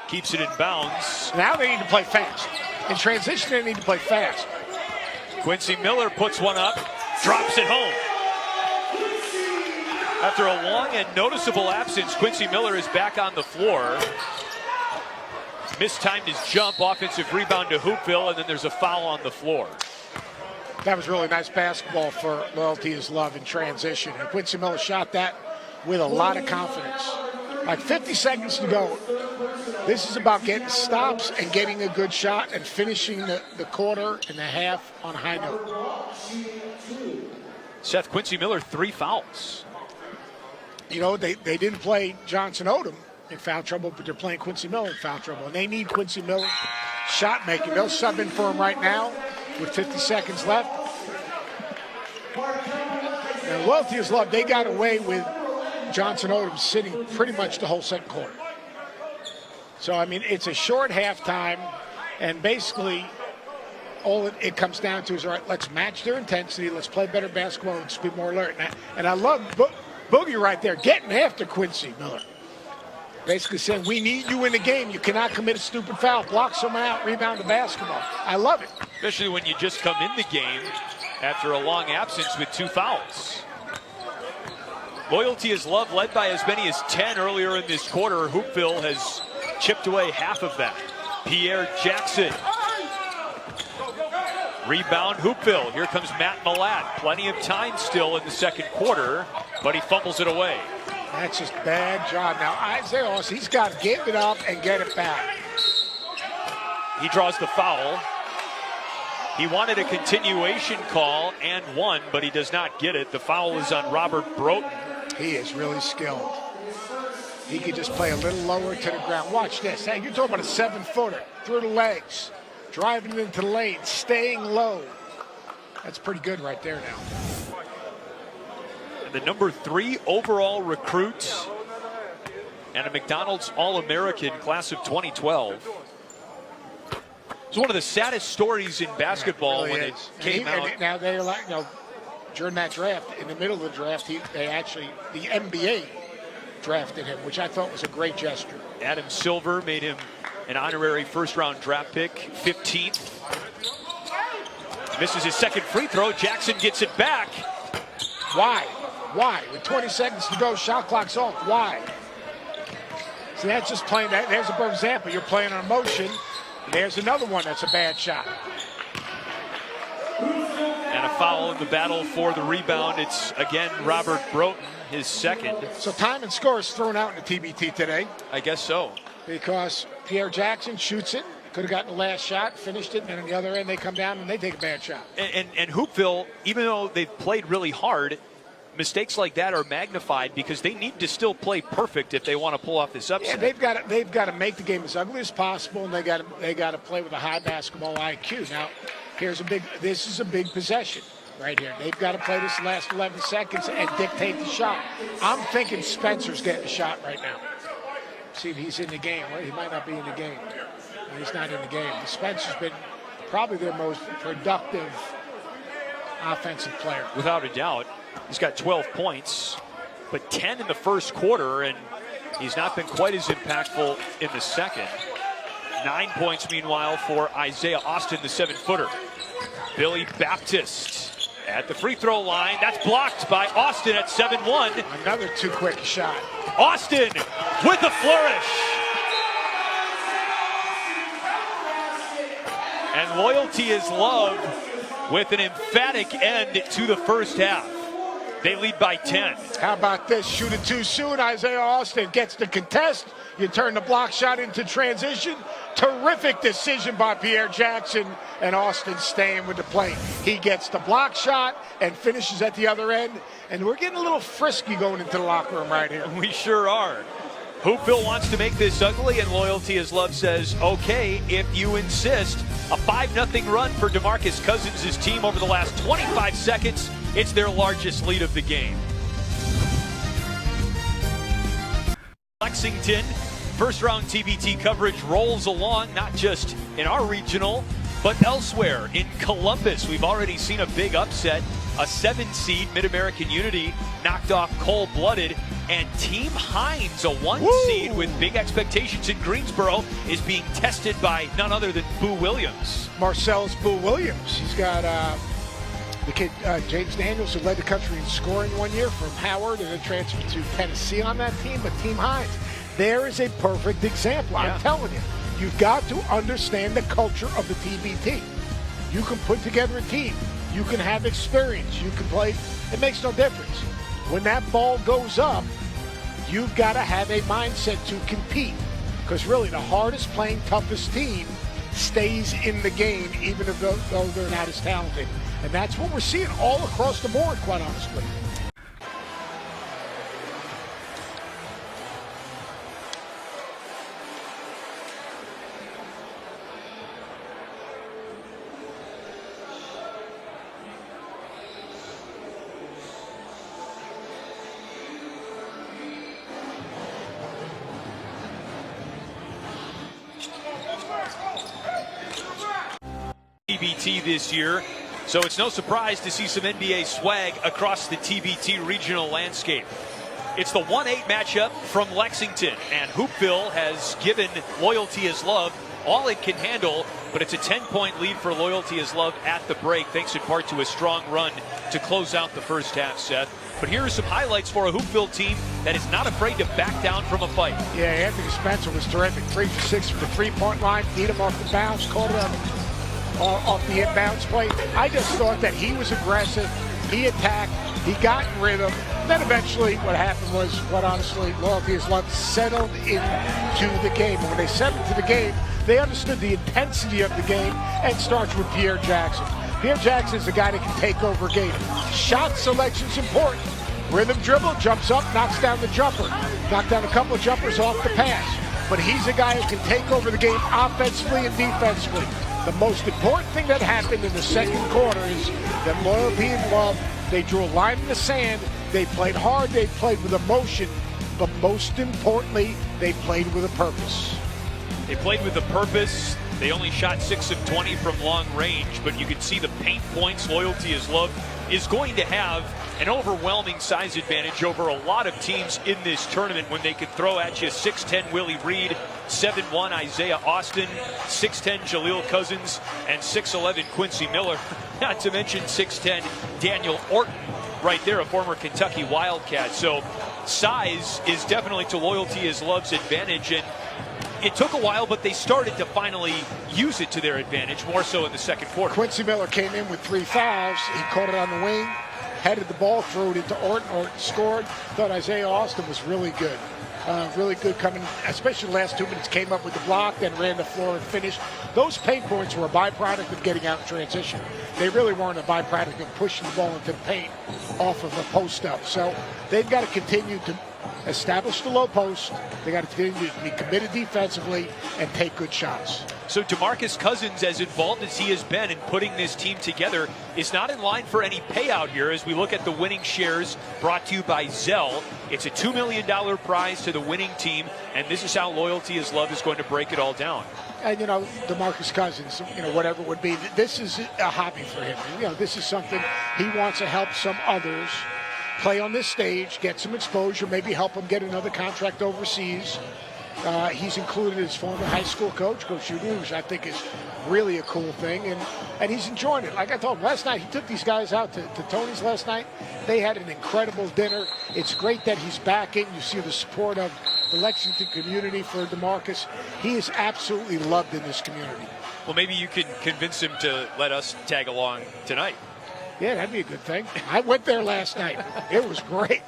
keeps it in bounds. Now they need to play fast. In transition, they need to play fast. Quincy Miller puts one up, drops it home. After a long and noticeable absence, Quincy Miller is back on the floor. Mistimed his jump, offensive rebound to Hoopville, and then there's a foul on the floor. That was really nice basketball for Loyalty is Love in transition. And Quincy Miller shot that with a lot of confidence. Like 50 seconds to go. This is about getting stops and getting a good shot and finishing the quarter and the half on a high note. Seth, Quincy Miller, 3 fouls. You know, they didn't play Johnson Odom in foul trouble, but they're playing Quincy Miller in foul trouble. And they need Quincy Miller shot making. They'll sub in for him right now with 50 seconds left. Now, Loyalty is Love, they got away with Johnson Odom sitting pretty much the whole second quarter. So, I mean, it's a short halftime, and basically all it comes down to is, all right, let's match their intensity, let's play better basketball, let's be more alert. And I love Boogie right there, getting after Quincy Miller. Basically saying, we need you in the game. You cannot commit a stupid foul, block someone out, rebound the basketball. I love it. Especially when you just come in the game after a long absence with 2 fouls. Loyalty is Love, led by as many as 10 earlier in this quarter. Hoopville has chipped away half of that. Pierre Jackson. Rebound Hoopville. Here comes Matt Malat. Plenty of time still in the second quarter, but he fumbles it away. That's just bad job. Now, Isaiah Austin, he's got to give it up and get it back. He draws the foul. He wanted a continuation call and one, but he does not get it. The foul is on Robert Broughton. He is really skilled. He could just play a little lower to the ground. Watch this. Hey, you're talking about a 7-footer through the legs, driving into the lane, staying low. That's pretty good right there now. The number 3 overall recruit and a McDonald's All-American class of 2012. It's one of the saddest stories in basketball when it came out. And now they're like, you know, during that draft, in the middle of the draft, the NBA drafted him, which I thought was a great gesture. Adam Silver made him an honorary first-round draft pick, 15th. Misses his second free throw. Jackson gets it back. Why? Why? With 20 seconds to go, shot clock's off. Why? So that's just playing that. There's a perfect example. You're playing on motion. There's another one that's a bad shot. And a foul in the battle for the rebound. It's, again, Robert Broughton, his second. So time and score is thrown out in the TBT today. I guess so. Because Pierre Jackson shoots it. Could have gotten the last shot, finished it, and on the other end they come down and they take a bad shot. And Hoopville, even though they've played really hard, mistakes like that are magnified because they need to still play perfect if they want to pull off this upset. Yeah, they've got to make the game as ugly as possible, and they got to play with a high basketball IQ. Now, this is a big possession. right here. They've got to play this last 11 seconds and dictate the shot. I'm thinking Spencer's getting a shot right now. See if he's in the game. Well, he might not be in the game. He's not in the game. Spencer's been probably their most productive offensive player. Without a doubt. He's got 12 points, but 10 in the first quarter, and he's not been quite as impactful in the second. 9 points, meanwhile, for Isaiah Austin, the 7-footer. Billy Baptist at the free throw line. That's blocked by Austin at 7-1. Another too quick shot. Austin with the flourish. And Loyalty is Love with an emphatic end to the first half. They lead by 10. How about this? Shoot it too soon. Isaiah Austin gets the contest. You turn the block shot into transition. Terrific decision by Pierre Jackson, and Austin staying with the play. He gets the block shot and finishes at the other end. And we're getting a little frisky going into the locker room right here. We sure are. Hoopville wants to make this ugly, and Loyalty is Love says, okay, if you insist. A 5-0 run for DeMarcus Cousins' team over the last 25 seconds. It's their largest lead of the game. Lexington, first-round TBT coverage rolls along, not just in our regional, but elsewhere. In Columbus, we've already seen a big upset. A 7-seed Mid-American Unity knocked off Cold-Blooded, and Team Hines, a 1-seed with big expectations in Greensboro, is being tested by none other than Boo Williams. Marcellus Boo Williams. He's got the kid James Daniels, who led the country in scoring 1 year from Howard and then transferred to Tennessee on that team. But Team Hines, there is a perfect example. Yeah. I'm telling you, you've got to understand the culture of the TBT. You can put together a team. You can have experience. You can play. It makes no difference. When that ball goes up, you've got to have a mindset to compete. Because really, the hardest playing, toughest team stays in the game, even if though they're not as talented. And that's what we're seeing all across the board, quite honestly. TBT this year, so it's no surprise to see some NBA swag across the TBT regional landscape. It's the 1-8 matchup from Lexington, and Hoopville has given Loyalty is Love all it can handle, but it's a 10-point lead for Loyalty is Love at the break, thanks in part to a strong run to close out the first half, Seth. But here are some highlights for a Hoopville team that is not afraid to back down from a fight. Yeah, Anthony Spencer was terrific. 3 for 6 from the three-point line, beat him off the bounce, caught it off the inbounds play. I just thought that he was aggressive. He attacked. He got in rhythm. Then eventually what happened was, what honestly, Loyalty is Love settled into the game. And when they settled into the game, they understood the intensity of the game, and starts with Pierre Jackson. Pierre Jackson is the guy that can take over a game. Shot selection's important. Rhythm dribble, jumps up, knocks down the jumper. Knocked down a couple of jumpers off the pass. But he's a guy who can take over the game offensively and defensively. The most important thing that happened in the second quarter is that Loyalty and Love, they drew a line in the sand. They played hard. They played with emotion. But most importantly, they played with a purpose. They played with a purpose. They only shot 6 of 20 from long range, but you can see the paint points Loyalty is Love is going to have an overwhelming size advantage over a lot of teams in this tournament when they could throw at you 6'10 Willie Reed, 7'1 Isaiah Austin, 6'10 Jaleel Cousins, and 6'11 Quincy Miller. Not to mention 6'10 Daniel Orton right there, a former Kentucky Wildcat. So size is definitely to Loyalty is Love's advantage, and it took a while, but they started to finally use it to their advantage, more so in the second quarter. Quincy Miller came in with 3 fouls. He caught it on the wing, headed the ball, threw it into Orton. Orton scored. Thought Isaiah Austin was really good. Really good coming, especially the last 2 minutes, came up with the block, then ran the floor and finished. Those paint points were a byproduct of getting out in transition. They really weren't a byproduct of pushing the ball into the paint off of a post-up. So they've got to continue to establish the low post. They got to continue to be committed defensively and take good shots. So DeMarcus Cousins, as involved as he has been in putting this team together, is not in line for any payout here as we look at the winning shares brought to you by Zell. It's a $2 million prize to the winning team, and this is how Loyalty is Love is going to break it all down. And, DeMarcus Cousins, whatever it would be, this is a hobby for him. This is something he wants to help some others play on this stage, get some exposure, maybe help him get another contract overseas. He's included his former high school coach, Coach Hoopville, which I think is really a cool thing, and he's enjoying it. Like I told him last night, he took these guys out to Tony's last night. They had an incredible dinner. It's great that he's back in. You see the support of the Lexington community for DeMarcus. He is absolutely loved in this community. Well, maybe you can convince him to let us tag along tonight. Yeah, that'd be a good thing. I went there last night. It was great.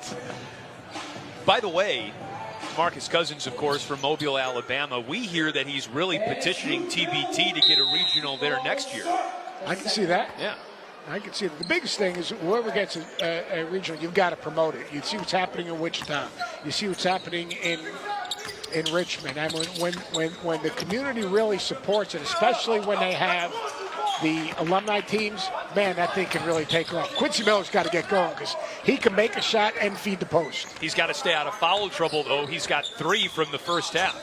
By the way, Marcus Cousins, of course, from Mobile, Alabama. We hear that he's really petitioning TBT to get a regional there next year. I can see that. Yeah. I can see it. The biggest thing is whoever gets a regional, you've got to promote it. You see what's happening in Wichita. You see what's happening in Richmond. And when the community really supports it, especially when they have the alumni teams, man, that thing can really take off. Quincy Miller's got to get going because he can make a shot and feed the post. He's got to stay out of foul trouble, though. He's got 3 from the first half.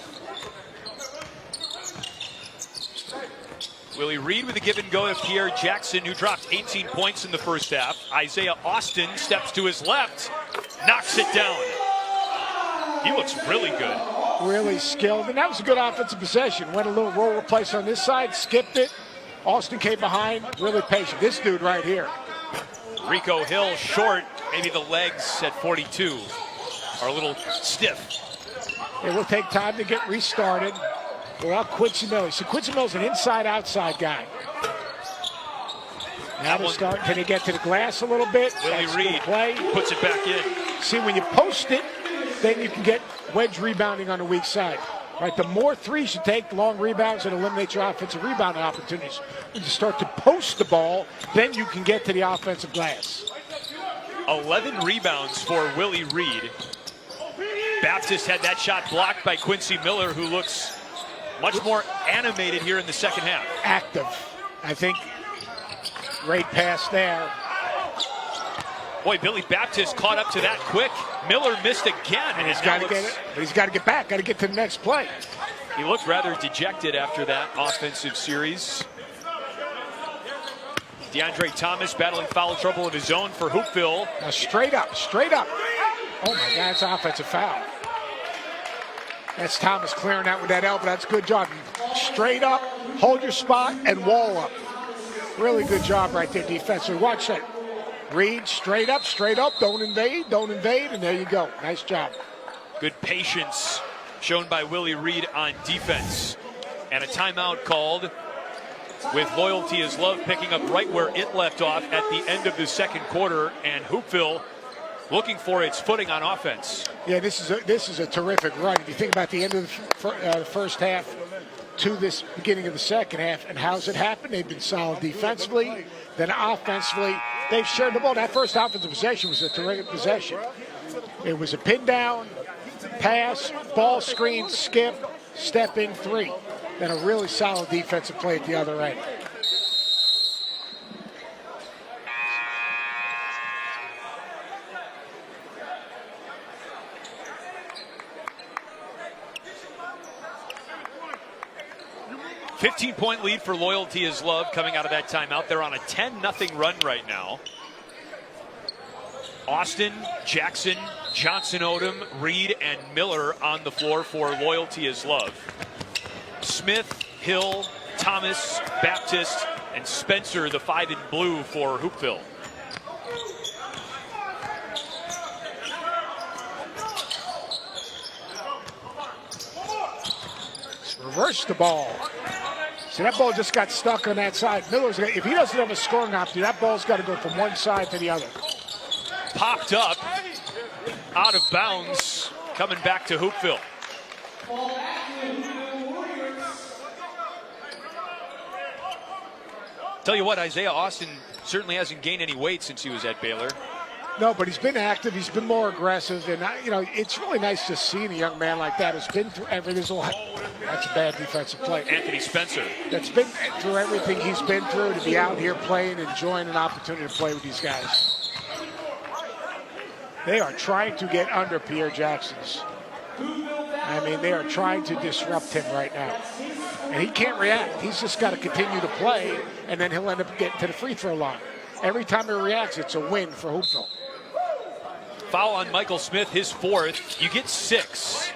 Willie Reed with a give and go to Pierre Jackson, who dropped 18 points in the first half. Isaiah Austin steps to his left, knocks it down. He looks really good. Really skilled, and that was a good offensive possession. Went a little roll replace on this side, skipped it. Austin came behind, really patient. This dude right here. Rico Hill short, maybe the legs at 42 are a little stiff. It will take time to get restarted. Well, Quincy Miller. So Quincy Miller's an inside-outside guy. Now to start. Can he get to the glass a little bit? Willie Reed puts it back in. See, when you post it, then you can get wedge rebounding on the weak side. Right, the more threes you take, long rebounds, and eliminate your offensive rebounding opportunities. When you start to post the ball, then you can get to the offensive glass. 11 rebounds for Willie Reed. Baptist had that shot blocked by Quincy Miller, who looks much more animated here in the second half. Active. I think great pass there. Boy, Billy Baptist caught up to that quick. Miller missed again. And he's got to get it, but he's got to get back, got to get to the next play. He looked rather dejected after that offensive series. DeAndre Thomas battling foul trouble of his own for Hoopville. Now straight up. Oh my God, it's an offensive foul. That's Thomas clearing out with that elbow. That's a good job. Straight up, hold your spot, and wall up. Really good job right there defensively. Watch that. Reed, straight up, don't invade, and there you go. Nice job. Good patience shown by Willie Reed on defense. And a timeout called with Loyalty is Love picking up right where it left off at the end of the second quarter, and Hoopville looking for its footing on offense. Yeah, this is a terrific run. If you think about the end of the first half to this beginning of the second half, and how's it happened? They've been solid defensively, then offensively. They've shared the ball. That first offensive possession was a terrific possession. It was a pin down, pass, ball screen, skip, step in 3. Then a really solid defensive play at the other end. $15-point lead for Loyalty is Love coming out of that timeout. They're on a 10-0 run right now. Austin, Jackson, Johnson Odom, Reed, and Miller on the floor for Loyalty is Love. Smith, Hill, Thomas, Baptist, and Spencer, the 5 in blue for Hoopville. Reverse the ball. See, that ball just got stuck on that side. Miller's, if he doesn't have a scoring opportunity, that ball's got to go from one side to the other. Popped up, out of bounds, coming back to Hoopville. Tell you what, Isaiah Austin certainly hasn't gained any weight since he was at Baylor. No, but he's been active. He's been more aggressive, and it's really nice to see a young man like that who's been through everything. That's a bad defensive play. Anthony Spencer. That's been through everything he's been through to be out here playing, enjoying an opportunity to play with these guys. They are trying to get under Pierre Jackson's. I mean, they are trying to disrupt him right now. And he can't react. He's just got to continue to play, and then he'll end up getting to the free throw line. Every time he reacts, it's a win for Hoopville. Foul on Michael Smith, his 4th. You get 6.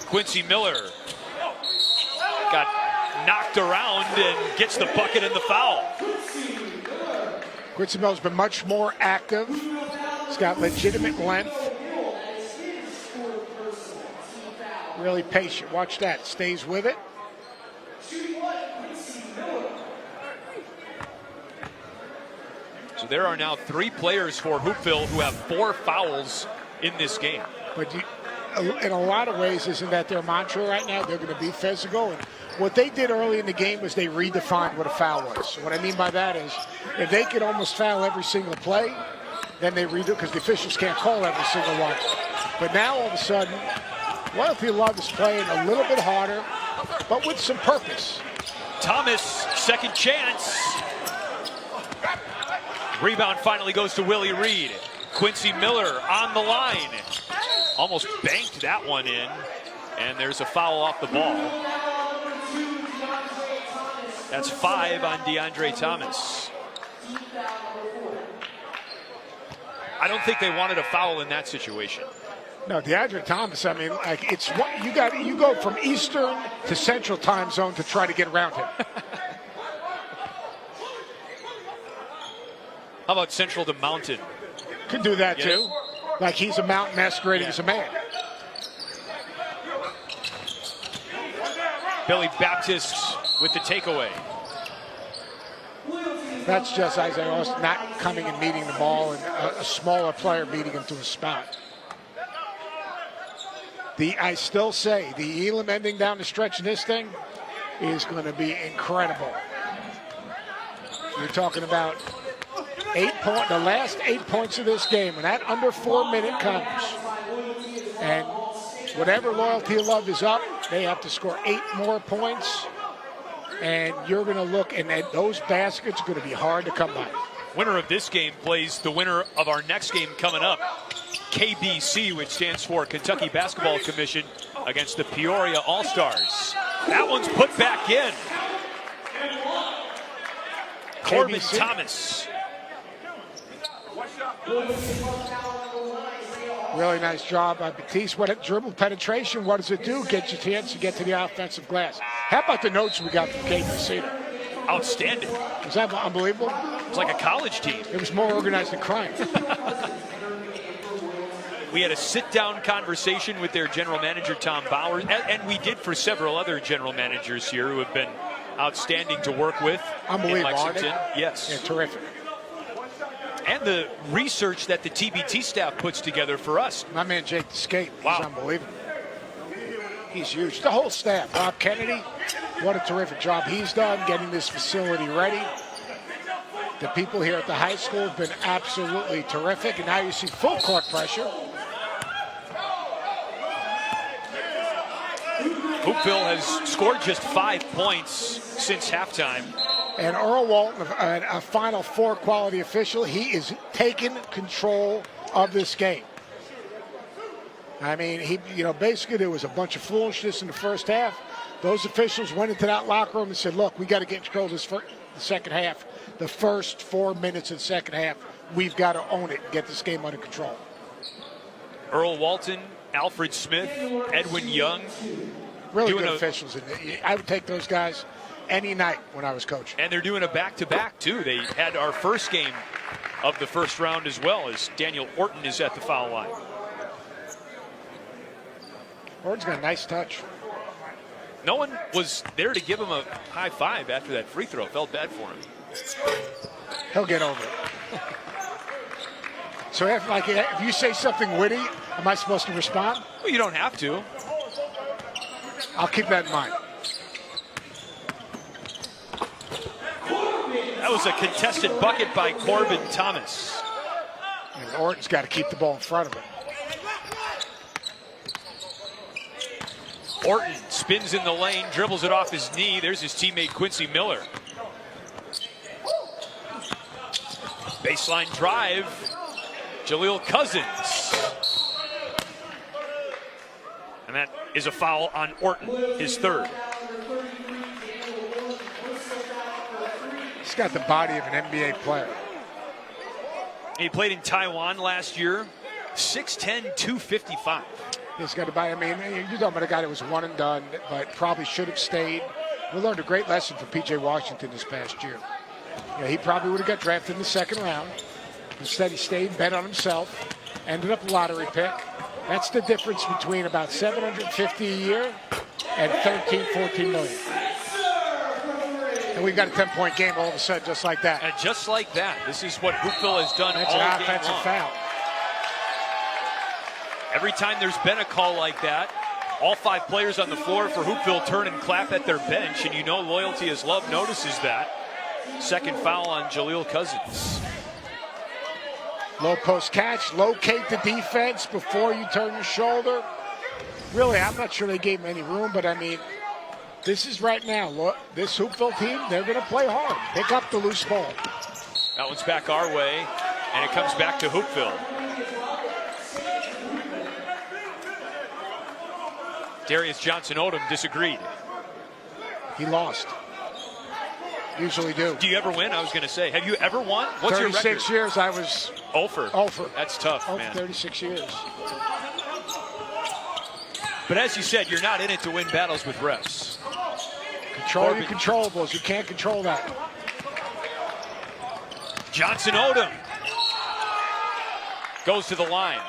Quincy Miller got knocked around and gets the bucket and the foul. Quincy Miller's been much more active. He's got legitimate length. Really patient. Watch that. Stays with it. So there are now 3 players for Hoopville who have 4 fouls in this game. But in a lot of ways, isn't that their mantra right now? They're going to be physical. And what they did early in the game was they redefined what a foul was. So what I mean by that is if they could almost foul every single play, then they redo it because the officials can't call every single one. But now all of a sudden, Loyalty Love is playing a little bit harder, but with some purpose. Thomas, second chance. Rebound finally goes to Willie Reed. Quincy Miller on the line. Almost banked that one in, and there's a foul off the ball. That's 5 on DeAndre Thomas. I don't think they wanted a foul in that situation. No, DeAndre Thomas, I mean, like it's what you go from Eastern to Central time zone to try to get around him. How about Central to Mountain? Could do that too. Like he's a mountain masquerading as a man. Billy Baptist with the takeaway. That's just Isaiah Austin not coming and meeting the ball and a smaller player beating him to a spot. I still say the Elam ending down the stretch in this thing is going to be incredible. You're talking about the last 8 points of this game, and that under 4 minute comes. And whatever Loyalty Love is up, they have to score 8 more points. And you're going to look, and those baskets are going to be hard to come by. Winner of this game plays the winner of our next game coming up. KBC, which stands for Kentucky Basketball Commission, against the Peoria All-Stars. That one's put back in. Corbin KBC. Thomas. Really nice job by Batiste. What a dribble penetration. What does it do? Get you a chance to get to the offensive glass. How about the notes we got from KBC? Outstanding. Was that unbelievable? It was like a college team. It was more organized than crime. We had a sit-down conversation with their general manager, Tom Bowers, and we did for several other general managers here who have been outstanding to work with in Lexington. Yes. Yeah, terrific. And the research that the TBT staff puts together for us. My man Jake Escape, wow. He's unbelievable. He's huge. The whole staff. Bob Kennedy, what a terrific job he's done getting this facility ready. The people here at the high school have been absolutely terrific, and now you see full court pressure. Hoopville has scored just 5 points since halftime. And Earl Walton, a Final Four quality official, he is taking control of this game. I mean, basically there was a bunch of foolishness in the first half. Those officials went into that locker room and said, look, we got to get control of this for the second half. The first 4 minutes of the second half, we've got to own it and get this game under control. Earl Walton, Alfred Smith, Edwin Young. Really good officials. I would take those guys any night when I was coaching. And they're doing a back-to-back, too. They had our first game of the first round as well, as Daniel Orton is at the foul line. Orton's got a nice touch. No one was there to give him a high five after that free throw. Felt bad for him. He'll get over it. So if you say something witty, am I supposed to respond? Well, you don't have to. I'll keep that in mind. That was a contested bucket by Corbin Thomas. Orton's got to keep the ball in front of him. Orton spins in the lane, dribbles it off his knee. There's his teammate Quincy Miller. Baseline drive. Jaleel Cousins. And that is a foul on Orton, his third. He's got the body of an NBA player. He played in Taiwan last year. 6'10", 255. He's got to buy. I mean, you're talking about a guy that was one and done, but probably should have stayed. We learned a great lesson from P.J. Washington this past year. You know, he probably would have got drafted in the second round. Instead, he stayed, bet on himself, ended up a lottery pick. That's the difference between about $750 a year and 13, 14 million. And we've got a 10-point game all of a sudden, just like that. And just like that, this is what Hoopville has done That's all an game offensive long. foul. Every time there's been a call like that, all 5 players on the floor for Hoopville turn and clap at their bench, and you know loyalty is love notices that. Second foul on Jaleel Cousins. Low post catch, locate the defense before you turn your shoulder. Really, I'm not sure they gave him any room, but I mean, this is right now. Look, this Hoopville team, they're going to play hard. Pick up the loose ball. That one's back our way, and it comes back to Hoopville. Darius Johnson-Odom disagreed. He lost. Usually do. Do you ever win? I was going to say. Have you ever won? What's your record? 36 years, I was 0 for. 0 for. That's tough, man. 36 years. But as you said, you're not in it to win battles with refs. Control your controllables. You can't control that. Johnson-Odom goes to the line.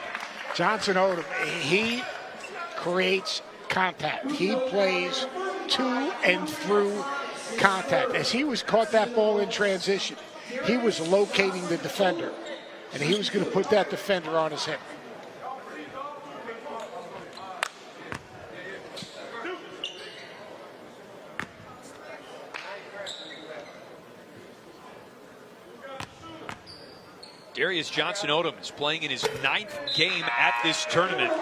Johnson-Odom, he creates contact. He plays to and through contact. As he was caught that ball in transition, he was locating the defender, and he was going to put that defender on his hip. Darius Johnson-Odom is playing in his 9th game at this tournament.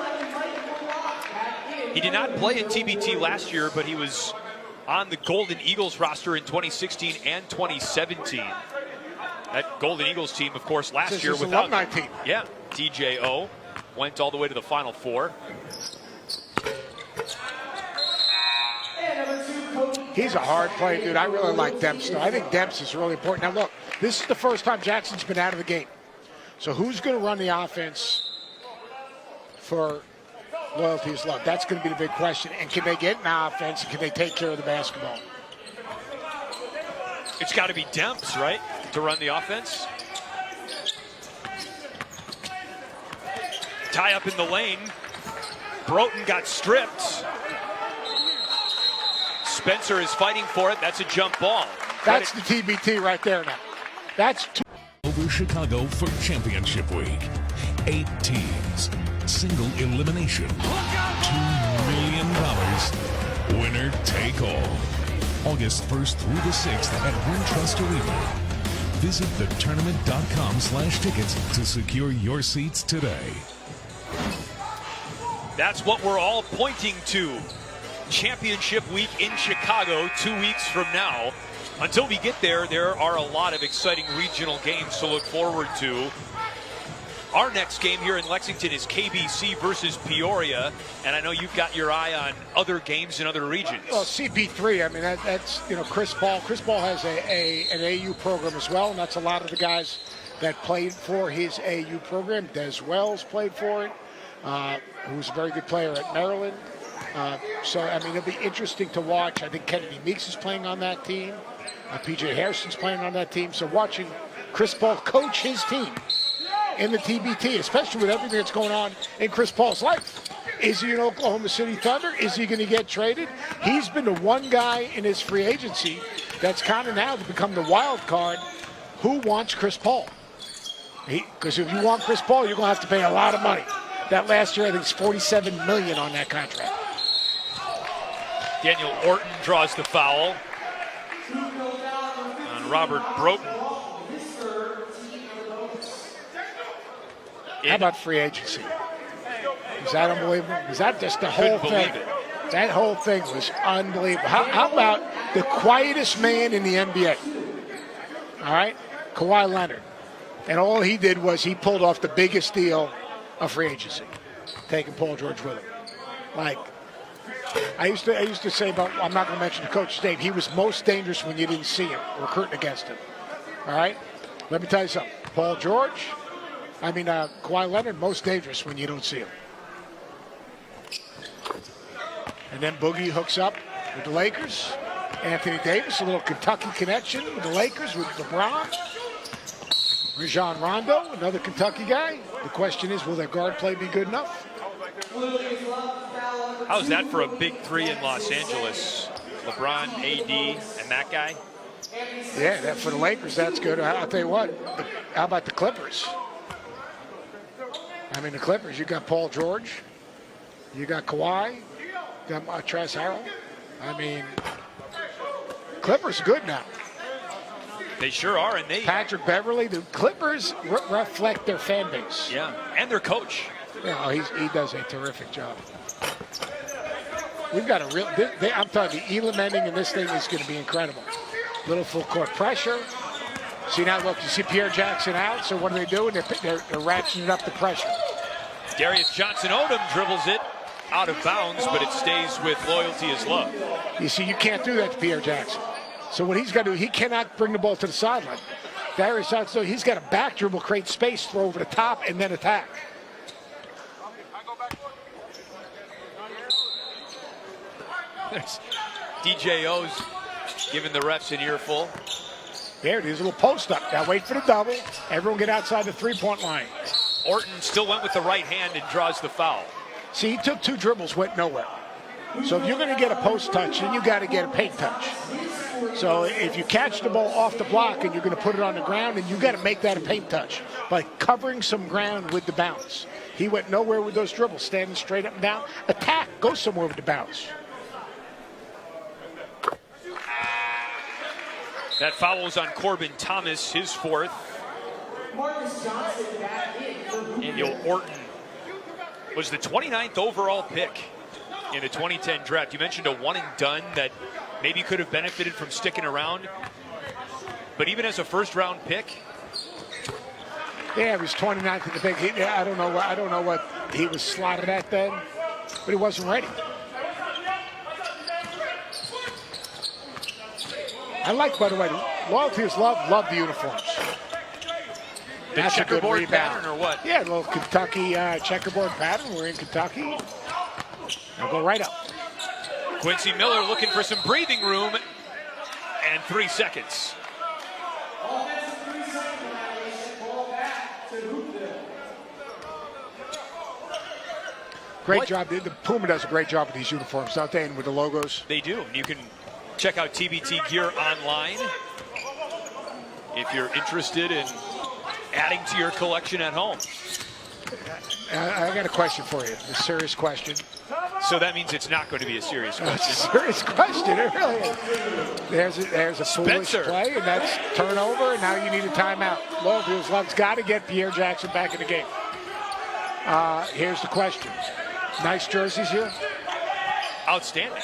He did not play in TBT last year, but he was on the Golden Eagles roster in 2016 and 2017. That Golden Eagles team, of course, last year without alumni team. Yeah, TJO went all the way to the Final Four. He's a hard player, dude. I really like Demps. I think Demps is really important. Now, look, this is the first time Jackson's been out of the game. So who's going to run the offense for loyalty is love? That's going to be the big question. And can they get an offense, and can they take care of the basketball? It's got to be Demps, right, to run the offense? Tie up in the lane. Broughton got stripped. Spencer is fighting for it. That's a jump ball. That's the TBT right there now. That's over Chicago for championship week. 8 teams, single elimination, $2 million, winner take all. August 1st through the 6th at Wintrust Arena. Visit thetournament.com/tickets to secure your seats today. That's what we're all pointing to. Championship week in Chicago 2 weeks from now. Until we get there, there are a lot of exciting regional games to look forward to. Our next game here in Lexington is KBC versus Peoria, and I know you've got your eye on other games in other regions. well, CP3. I mean, that's Chris Paul. Chris Paul has an AU program as well, and that's a lot of the guys that played for his AU program. Des Wells played for it, who's a very good player at Maryland. So, I mean, it'll be interesting to watch. I think Kennedy Meeks is playing on that team. P.J. Harrison's playing on that team. So watching Chris Paul coach his team in the TBT, especially with everything that's going on in Chris Paul's life. Is he an Oklahoma City Thunder? Is he going to get traded? He's been the one guy in his free agency that's kind of now to become the wild card. Who wants Chris Paul? Because if you want Chris Paul, you're going to have to pay a lot of money. That last year, I think it's $47 million on that contract. Daniel Orton draws the foul on Robert Broughton. How about free agency? Is that unbelievable? Is that just the whole thing? That whole thing was unbelievable. How about the quietest man in the NBA? All right, Kawhi Leonard. And all he did was he pulled off the biggest deal of free agency, taking Paul George with him. Like, I used to say about, I'm not going to mention the coach's name, he was most dangerous when you didn't see him, recruiting against him. All right? Let me tell you something. Kawhi Leonard, most dangerous when you don't see him. And then Boogie hooks up with the Lakers. Anthony Davis, a little Kentucky connection with the Lakers, with LeBron. Rajon Rondo, another Kentucky guy. The question is, will their guard play be good enough? How's that for a big three in Los Angeles? LeBron, AD, and that guy? Yeah, that for the Lakers, that's good. I'll tell you what, how about the Clippers? I mean, the Clippers, you got Paul George, you got Kawhi, you got Trez Harrell. I mean, Clippers good now. They sure are, and they... Patrick Beverly, the Clippers reflect their fan base. Yeah, and their coach. Yeah, he does a terrific job. We've got a real... I'm telling you, Elam ending in this thing is going to be incredible. Little full court pressure. See now, look, you see Pierre Jackson out, so what are they doing? They're ratcheting up the pressure. Darius Johnson-Odom dribbles it out of bounds, but it stays with Loyalty is Love. You see, you can't do that to Pierre Jackson. So what he's got to do, he cannot bring the ball to the sideline. Darius Johnson, he's got to back dribble, create space, throw over the top, and then attack. There's DJO's giving the refs an earful. There it is, a little post up. Now wait for the double. Everyone get outside the three-point line. Orton still went with the right hand and draws the foul. See, he took two dribbles, went nowhere. So if you're going to get a post touch, then you got to get a paint touch. So if you catch the ball off the block and you're going to put it on the ground, and you got to make that a paint touch by covering some ground with the bounce. He went nowhere with those dribbles, standing straight up and down. Attack, go somewhere with the bounce. That foul was on Corbin Thomas, his fourth. And Orton was the 29th overall pick in the 2010 draft. You mentioned a one and done that maybe could have benefited from sticking around. But even as a first round pick. Yeah, he was 29th in the pick. I don't know what he was slotted at then, but he wasn't ready. I like, by the way, Loyalty is Love the uniforms. The That's checkerboard pattern or what? Yeah, a little Kentucky checkerboard pattern. We're in Kentucky. I'll go right up. Quincy Miller looking for some breathing room, and 3 seconds. Great job. The Puma does a great job with these uniforms, don't they? And with the logos. They do. You can check out TBT gear online if you're interested in adding to your collection at home. I got a question for you. A serious question. So that means it's not going to be a serious question. It's a serious question. It really is. There's a foolish play, and that's turnover, and now you need a timeout. Love's got to get Pierre Jackson back in the game. Here's the question. Nice jerseys here. Outstanding.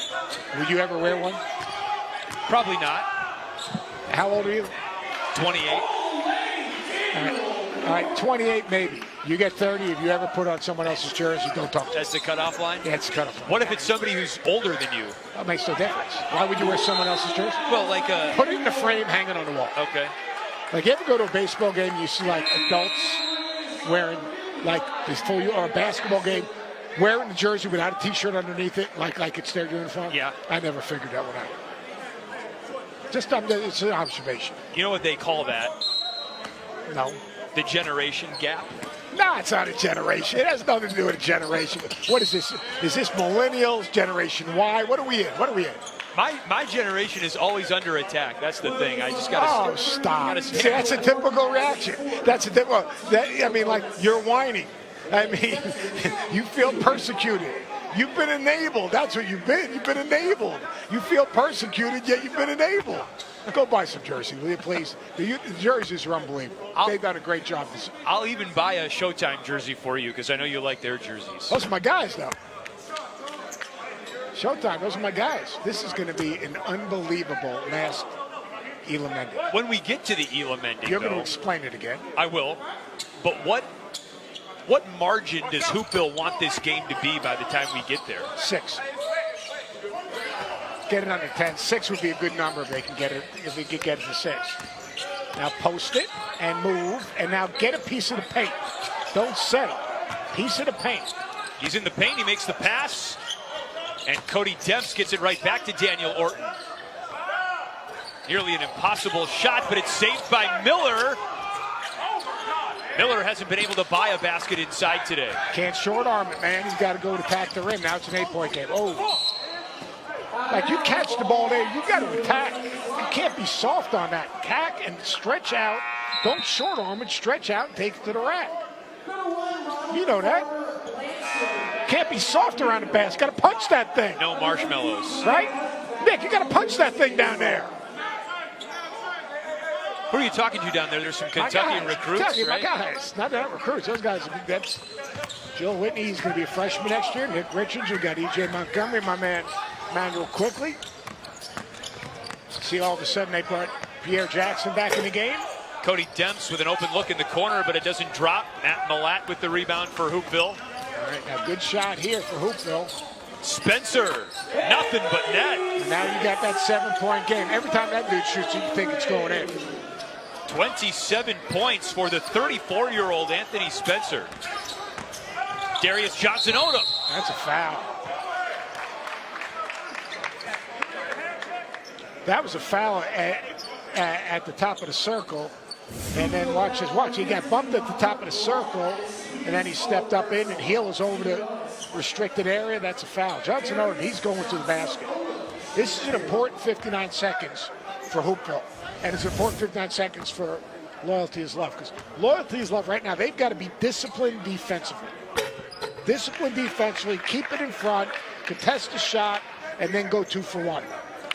Would you ever wear one? Probably not. How old are you? 28. All right, 28 maybe. You get 30. If you ever put on someone else's jersey, don't talk to That's the cutoff line? Yeah, it's the cutoff line. What if it's somebody who's older than you? That makes no difference. Why would you wear someone else's jersey? Well, like put it in the frame, hang it on the wall. Okay. Like, you ever go to a baseball game, you see, like, adults wearing, like, this full, or a basketball game, wearing the jersey without a T-shirt underneath it, like it's their uniform? Yeah. I never figured that one out. Just, it's an observation. You know what they call that? No. The generation gap? No, it's not a generation. It has nothing to do with a generation. What is this? Is this millennials, Generation Y? What are we in? My generation is always under attack. That's the thing. I just got to... Oh, stop. See, that's a typical reaction. That's a typical... like, you're whining. I mean, you feel persecuted. You've been enabled. That's what you've been. You've been enabled. You feel persecuted, yet you've been enabled. Go buy some jerseys, will you please? The jerseys are unbelievable. They've done a great job. I'll even buy a Showtime jersey for you because I know you like their jerseys. Those are my guys, though. Showtime, those are my guys. This is going to be an unbelievable last Elam ending. When we get to the Elam ending, You're going to explain it again. I will. But what margin does Hoopville want this game to be by the time we get there? 6. Get it under 10. 6 would be a good number if they can get it. If we could get it to 6. Now post it and move, and now get a piece of the paint. Don't settle. Piece of the paint. He's in the paint. He makes the pass, and Cody Demps gets it right back to Daniel Orton. Nearly an impossible shot, but it's saved by Miller. Miller hasn't been able to buy a basket inside today. Can't short arm it, man. He's got to go to attack the rim. Now it's an 8-point game. Oh. Like, you catch the ball there, you got to attack. You can't be soft on that. Attack and stretch out. Don't short arm it, stretch out and take it to the rack. You know that. Can't be soft around the basket. Got to punch that thing. No marshmallows. Right? Nick, you got to punch that thing down there. Who are you talking to down there? There's some Kentucky recruits, right? My guys. Not recruits. Those guys, that's Jill Whitney. He's going to be a freshman next year. Nick Richards. We got E.J. Montgomery, my man. Manuel quickly. See, all of a sudden they put Pierre Jackson back in the game. Cody Demps with an open look in the corner, but it doesn't drop. Matt Malat with the rebound for Hoopville. All right, now good shot here for Hoopville. Spencer, nothing but net. And now you got that 7-point game. Every time that dude shoots, you think it's going in. 27 points for the 34-year-old Anthony Spencer. Darius Johnson-Odom. That's a foul. That was a foul at the top of the circle. And then watch. He got bumped at the top of the circle, and then he stepped up in, and Hill is over the restricted area. That's a foul. Johnson Odom, he's going to the basket. This is an important 59 seconds for Hoopville. And it's important 59 seconds for Loyalty is Love. Because Loyalty is Love right now, they've got to be disciplined defensively. Disciplined defensively, keep it in front, contest the shot, and then go 2 for 1.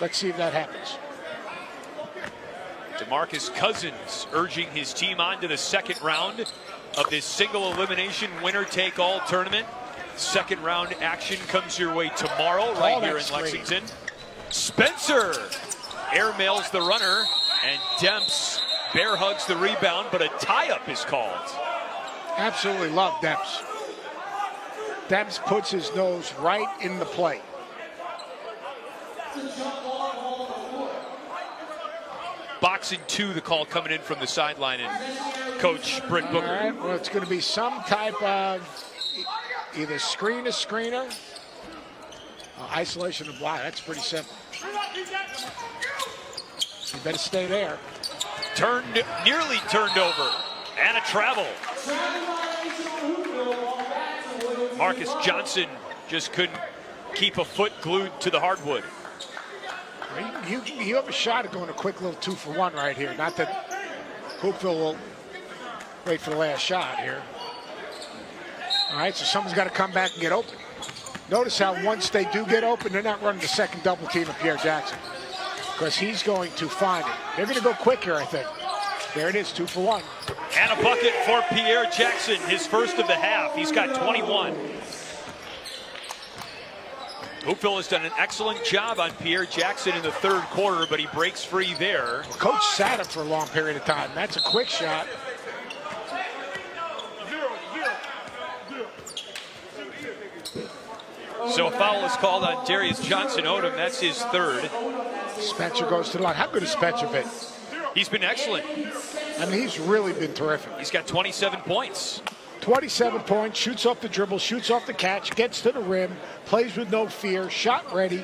Let's see if that happens. DeMarcus Cousins urging his team on to the second round of this single elimination winner-take-all tournament. Second round action comes your way tomorrow right here in Lexington. Spencer airmails the runner, and Demps bear hugs the rebound, but a tie-up is called. Absolutely love Demps. Demps puts his nose right in the play. Boxing 2, the call coming in from the sideline, and Coach Britt Booker. All right, well, it's going to be some type of either screener, isolation of block. That's pretty simple. You better stay there. Nearly turned over, and a travel. Marcus Johnson just couldn't keep a foot glued to the hardwood. You have a shot at going a quick little 2 for 1 right here. Not that Hoopville will wait for the last shot here. All right, so someone's got to come back and get open. Notice how once they do get open, they're not running the second double team of Pierre Jackson because he's going to find it. They're going to go quick here, I think. There it is, 2 for 1. And a bucket for Pierre Jackson, his first of the half. He's got 21. Hoopville has done an excellent job on Pierre Jackson in the third quarter, but he breaks free there. Well, Coach sat him for a long period of time. That's a quick shot. So a foul is called on Darius Johnson-Odom. That's his third. Spencer goes to the line. How good has Spencer been? He's been excellent. I mean, he's really been terrific. He's got 27 points. 27 points, shoots off the dribble, shoots off the catch, gets to the rim, plays with no fear, shot ready.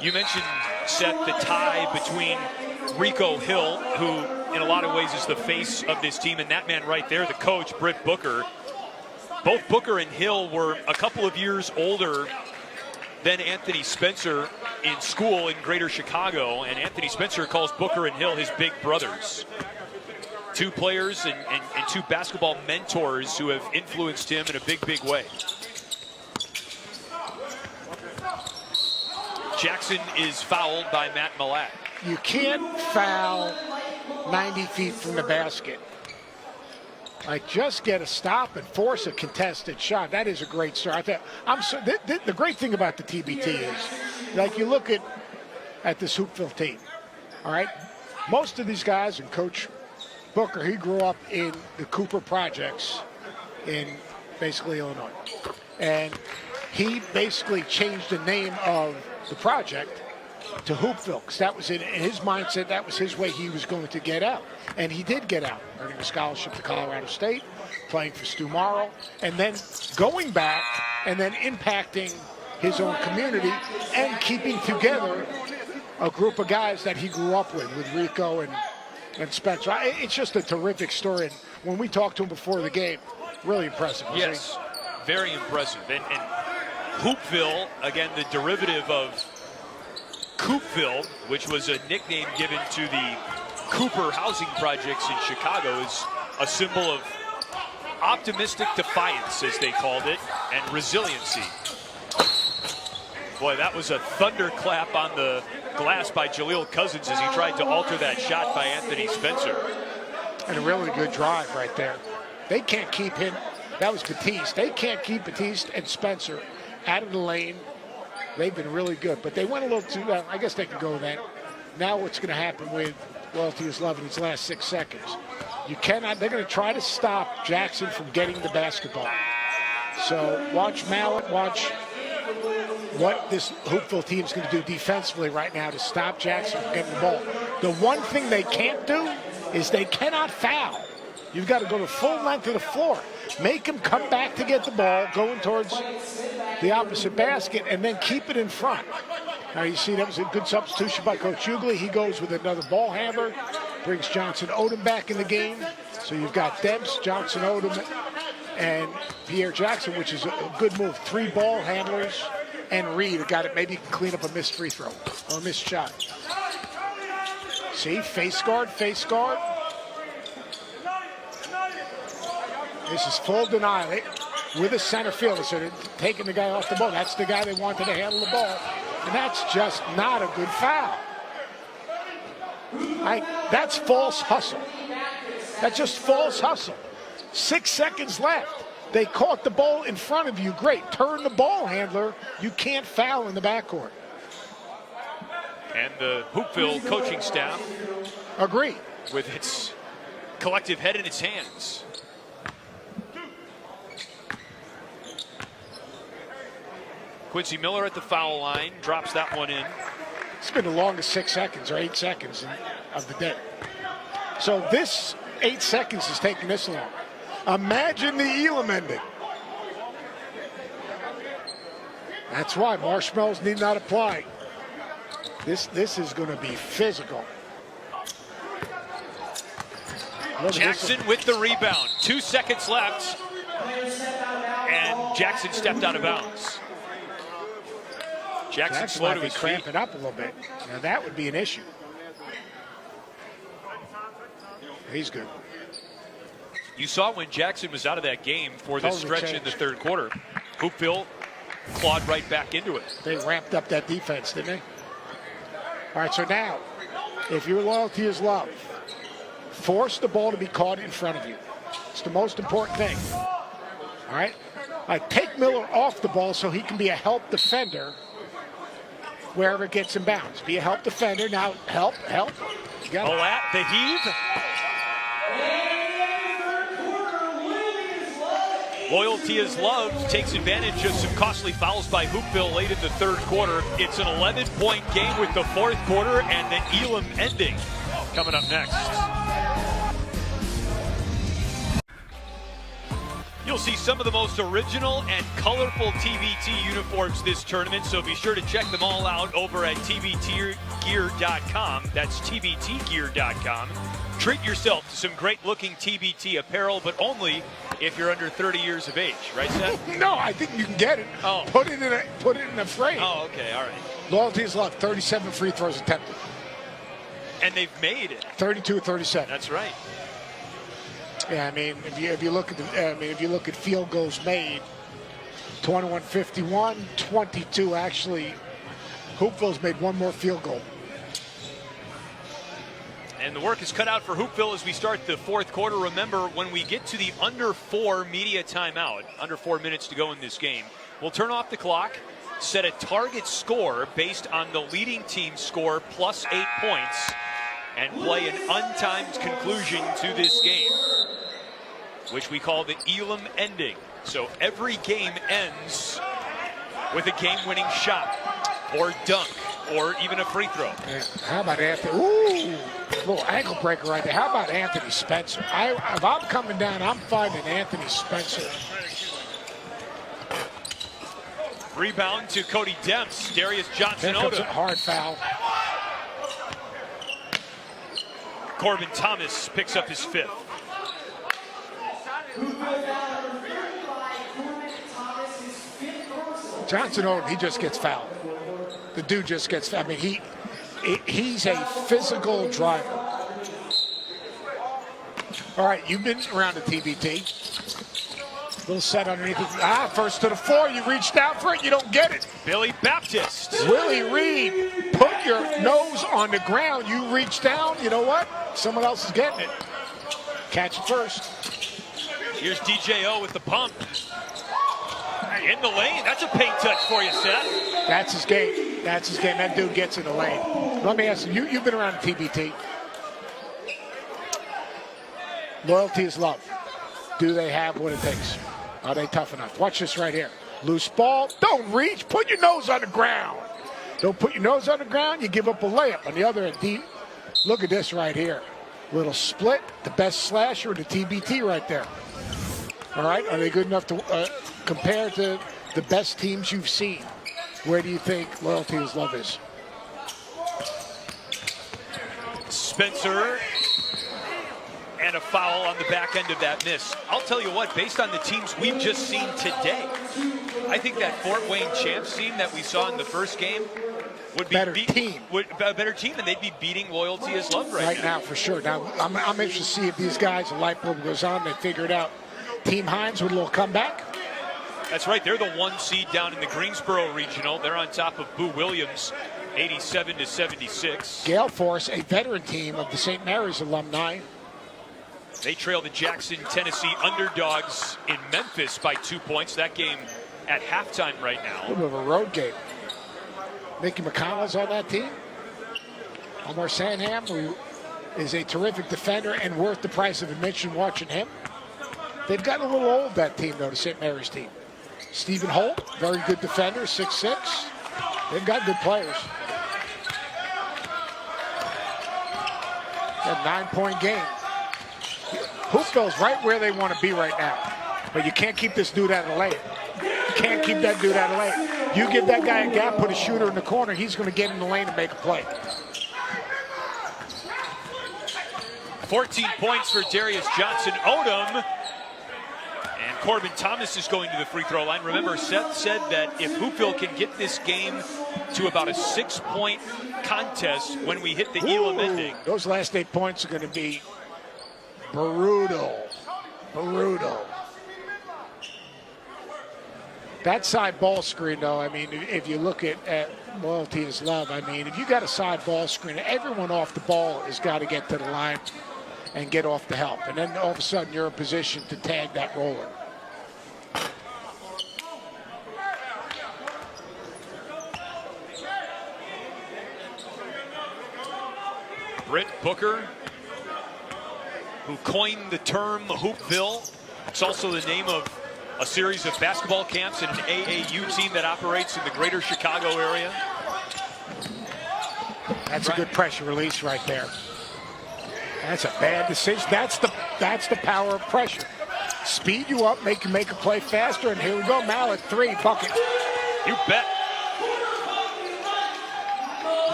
You mentioned, Seth, the tie between Rico Hill, who in a lot of ways is the face of this team, and that man right there, the coach, Britt Booker. Both Booker and Hill were a couple of years older than Anthony Spencer in school in Greater Chicago, and Anthony Spencer calls Booker and Hill his big brothers. Two players and two basketball mentors who have influenced him in a big, big way. Jackson is fouled by Matt Millett. You can't foul 90 feet from the basket. Like, just get a stop and force a contested shot. That is a great start. The great thing about the TBT is, like, you look at this Hoopville team, all right? Most of these guys, and Coach Booker, he grew up in the Cooper Projects in basically Illinois. And he basically changed the name of the project to Hoopville, because that was in his mindset. That was his way he was going to get out. And he did get out, earning a scholarship to Colorado State, playing for Stu Morrow, and then going back and then impacting his own community and keeping together a group of guys that he grew up with Rico and Spencer. It's just a terrific story. And when we talked to him before the game, really impressive. Yes, very impressive. And Hoopville, again, the derivative of Coopville, which was a nickname given to the Cooper housing projects in Chicago, is a symbol of optimistic defiance, as they called it, and resiliency. Boy, that was a thunderclap on the glass by Jaleel Cousins as he tried to alter that shot by Anthony Spencer. And a really good drive right there. They can't keep him. That was Batiste. They can't keep Batiste and Spencer out of the lane. They've been really good, but they went a little too, I guess they could go that. Now what's going to happen with Loyalty is Love in his last 6 seconds? You cannot, they're going to try to stop Jackson from getting the basketball. So watch Mallet, watch what this Hoopville team is going to do defensively right now to stop Jackson from getting the ball. The one thing they can't do is they cannot foul. You've got to go the full length of the floor. Make him come back to get the ball, going towards the opposite basket, and then keep it in front. Now you see that was a good substitution by Coach Hughley. He goes with another ball handler, brings Johnson Odom back in the game. So you've got Debs, Johnson Odom, and Pierre Jackson, which is a good move. 3 ball handlers, and Reed, a guy that maybe can clean up a missed free throw or a missed shot. See, face guard, face guard. This is full denial with a center fielder. So they're taking the guy off the ball. That's the guy they wanted to handle the ball. And that's just not a good foul. That's false hustle. That's just false hustle. 6 seconds left. They caught the ball in front of you. Great. Turn the ball handler. You can't foul in the backcourt. And the Hoopville coaching staff agree with its collective head in its hands. Quincy Miller at the foul line, drops that one in. It's been the longest 6 seconds or 8 seconds of the day. So this 8 seconds is taking this long. Imagine the Elam ending. That's why marshmallows need not apply. This is going to be physical. Jackson with the rebound. 2 seconds left. And Jackson stepped out of bounds. Jackson slow might to be his cramping feet. up a little bit. Now that would be an issue. He's good. You saw when Jackson was out of that game for this Totally stretch changed. in the third quarter. Hoopville clawed right back into it. They ramped up that defense, didn't they? All right, so now, if your loyalty is love, force the ball to be caught in front of you. It's the most important thing. All right? Take Miller off the ball so he can be a help defender wherever it gets in bounds. Be a help defender. Now, help. You got it. Millett, the heave. Loyalty is love takes advantage of some costly fouls by Hoopville late in the third quarter. It's an 11-point game with the fourth quarter and the Elam ending coming up next. You'll see some of the most original and colorful TBT uniforms this tournament, so be sure to check them all out over at tbtgear.com. That's tbtgear.com. Treat yourself to some great-looking TBT apparel, but only if you're under 30 years of age, right, Seth? No, I think you can get it. Oh. Put it in a frame. Oh, okay, all right. Loyalty is love. 37 free throws attempted. And they've made it. 32-37. That's right. Yeah, I mean, if you look at field goals made, 21-51, 22 actually Hoopville's made one more field goal. And the work is cut out for Hoopville as we start the fourth quarter. Remember, when we get to the under 4 media timeout, under 4 minutes to go in this game, we'll turn off the clock, set a target score based on the leading team's score plus 8 points, and play an untimed conclusion to this game, which we call the Elam ending. So every game ends with a game-winning shot or dunk or even a free throw. Yeah. How about Anthony? Ooh, little ankle breaker right there. How about Anthony Spencer? If I'm coming down, I'm finding Anthony Spencer. Rebound to Cody Demps. Darius Johnson There comes a Odom. hard foul. Corbin Thomas picks up his 5th. Johnson Odom, he just gets fouled. The dude just gets fouled. I mean, he's a physical driver. All right, you've been around the TBT. Little set underneath it. First to the floor, you reached out for it, you don't get it. Billy Baptist. Willie Reed, put your nose on the ground. You reach down, you know what? Someone else is getting it. Catch it first. Here's DJO with the pump. In the lane. That's a paint touch for you, Seth. That's his game. That's his game. That dude gets in the lane. Let me ask you, you've been around the TBT. Loyalty is love. Do they have what it takes? Are they tough enough? Watch this right here. Loose ball. Don't reach. Put your nose on the ground. Don't put your nose on the ground. You give up a layup. On the other end, deep. Look at this right here. Little split. The best slasher in the TBT right there. All right. Are they good enough to compare to the best teams you've seen? Where do you think loyalty is love is? Spencer. And a foul on the back end of that miss. I'll tell you what, based on the teams we've just seen today, I think that Fort Wayne Champs team that we saw in the first game would be a better team, and they'd be beating Loyalty as Love right now. For sure. Now, I'm interested to see if these guys, the light bulb goes on, they figure it out. Team Hines with a little comeback. That's right. They're the 1 seed down in the Greensboro Regional. They're on top of Boo Williams, 87-76. Gale Force, a veteran team of the St. Mary's alumni. They trail the Jackson, Tennessee underdogs in Memphis by 2 points. That game at halftime right now. A little bit of a road game. Mickey McConnell's on that team. Omar Sanham, who is a terrific defender and worth the price of admission watching him. They've gotten a little old, that team, though, the St. Mary's team. Stephen Holt, very good defender, 6'6". They've got good players. A 9-point game. Hoopville's right where they want to be right now. But you can't keep this dude out of the lane. You can't keep that dude out of the lane. You give that guy a gap, put a shooter in the corner, he's going to get in the lane and make a play. 14 points for Darius Johnson Odom. And Corbin Thomas is going to the free throw line. Remember, Seth said that if Hoopville can get this game to about a 6-point contest when we hit the Elam ending. Those last 8 points are going to be brutal. Brutal. That side ball screen, though, I mean, if you look at loyalty is love, I mean, if you got a side ball screen, everyone off the ball has got to get to the line and get off the help. And then all of a sudden you're in position to tag that roller. Britt Booker, who coined the term Hoopville. It's also the name of a series of basketball camps and an AAU team that operates in the greater Chicago area. That's a good pressure release right there. That's a bad decision. That's the power of pressure. Speed you up, make you make a play faster, and here we go. Mallet, 3, bucket. You bet.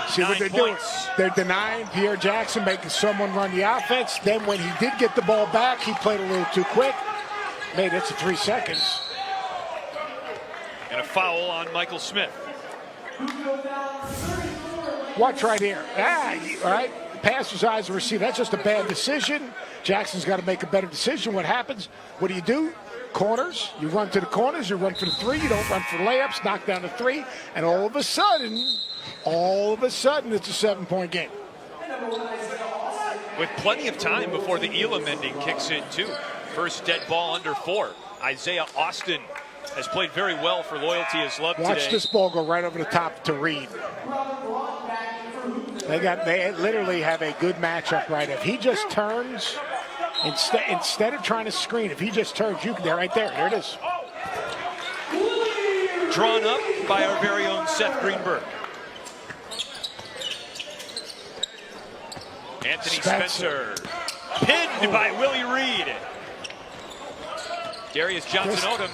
See what they're doing? They're denying Pierre Jackson, making someone run the offense. Then when he did get the ball back, he played a little too quick. Made it to 3 seconds. And a foul on Michael Smith. Watch right here. All right. Passer's eyes and receiver. That's just a bad decision. Jackson's got to make a better decision. What happens? What do? Corners. You run to the corners. You run for the 3. You don't run for layups. Knock down the 3. And all of a sudden, All of a sudden, it's a 7-point game. With plenty of time before the Elam ending kicks in, too. First dead ball under 4. Isaiah Austin has played very well for Loyalty is Love today. Watch this ball go right over the top to Reed. They literally have a good matchup right. If he just turns, instead of trying to screen, if he just turns, you can, they're right there. There it is. Drawn up by our very own Seth Greenberg. Anthony Spencer. Pinned by Willie Reed. Darius Johnson-Odom.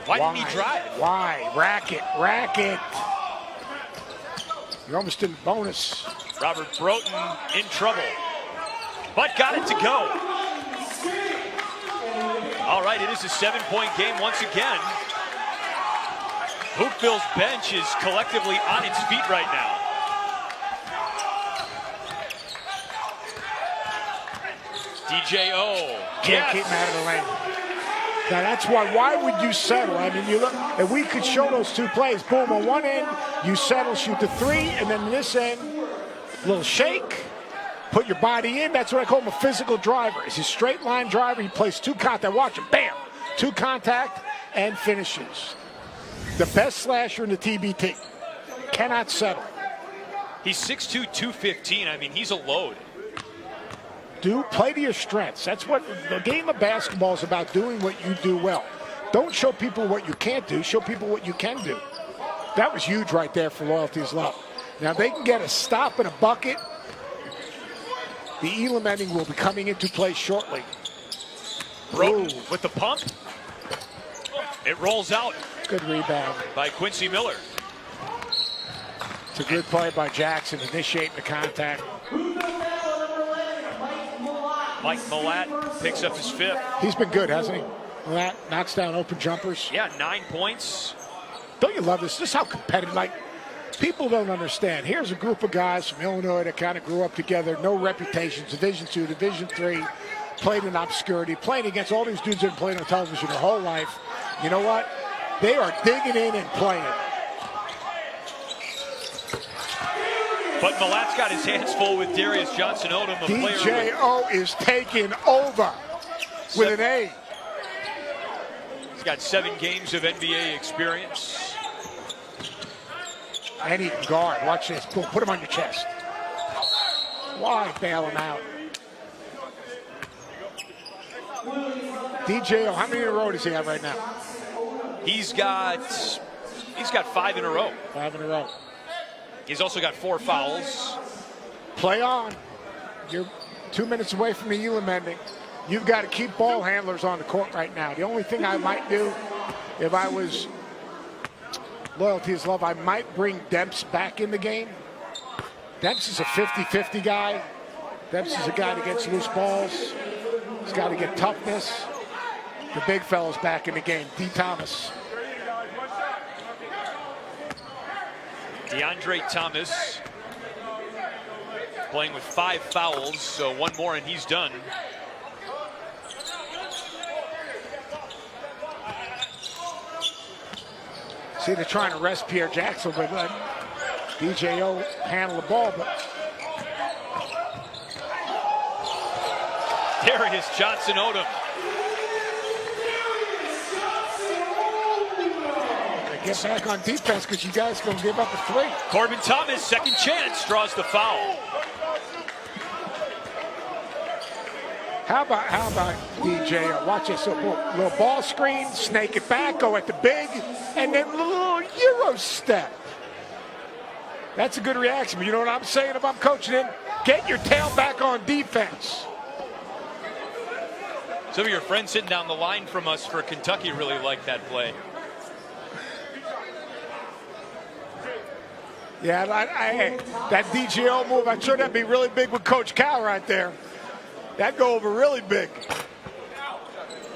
Why didn't he drive? Why? Rack it. You almost didn't bonus. Robert Broughton in trouble, but got it to go. All right, it is a 7-point game once again. Hoopville's bench is collectively on its feet right now. DJO. Can't keep him out of the lane. Now that's why would you settle? I mean, you look, if we could show those two plays, boom, on one end, you settle, shoot the 3, and then this end, a little shake, put your body in. That's what I call him, a physical driver. He's a straight line driver. He plays 2 contact. Watch him, bam, 2 contact and finishes. The best slasher in the TBT. Cannot settle. He's 6'2", 215. I mean, he's a load. Play to your strengths. That's what the game of basketball is about, doing what you do well. Don't show people what you can't do. Show people what you can do. That was huge right there for Loyalty's Love. Now, they can get a stop and a bucket. The Elam ending will be coming into play shortly. Broughton with the pump. It rolls out. Good rebound by Quincy Miller. It's a good play by Jackson, initiating the contact. Mike Malat picks up his 5th. He's been good, hasn't he? Malat knocks down open jumpers. Yeah, 9 points. Don't you love this? This is how competitive, like, people don't understand. Here's a group of guys from Illinois that kind of grew up together, no reputations, Division II, Division III, played in obscurity, playing against all these dudes that have played on television their whole life. You know what? They are digging in and playing. But Malat's got his hands full with Darius Johnson-Odom, a player. DJO is taking over with an A. He's got 7 games of NBA experience. And he can guard. Watch this. Boom, put him on your chest. Why bail him out? DJO, how many in a row does he have right now? He's got 5 in a row. 5 in a row. He's also got 4 fouls. Play on. You're 2 minutes away from the Elam ending. You've got to keep ball handlers on the court right now. The only thing I might do, if I was Loyalty is Love, I might bring Demps back in the game. Demps is a 50-50 guy. Demps is a guy that gets loose balls. He's got to get toughness. The big fella's back in the game. D. Thomas. DeAndre Thomas playing with 5 fouls, so 1 more and he's done. See, they're trying to rest Pierre Jackson, but let DJO handle the ball. But Darius Johnson-Odom. Get back on defense because you guys going to give up a 3. Corbin Thomas, second chance, draws the foul. How about DJ? Watch this. So, little ball screen, snake it back, go at the big, and then a little Euro step. That's a good reaction. But you know what I'm saying if I'm coaching him? Get your tail back on defense. Some of your friends sitting down the line from us for Kentucky really like that play. Yeah, that DGO move, I'm sure that'd be really big with Coach Cal right there. That'd go over really big.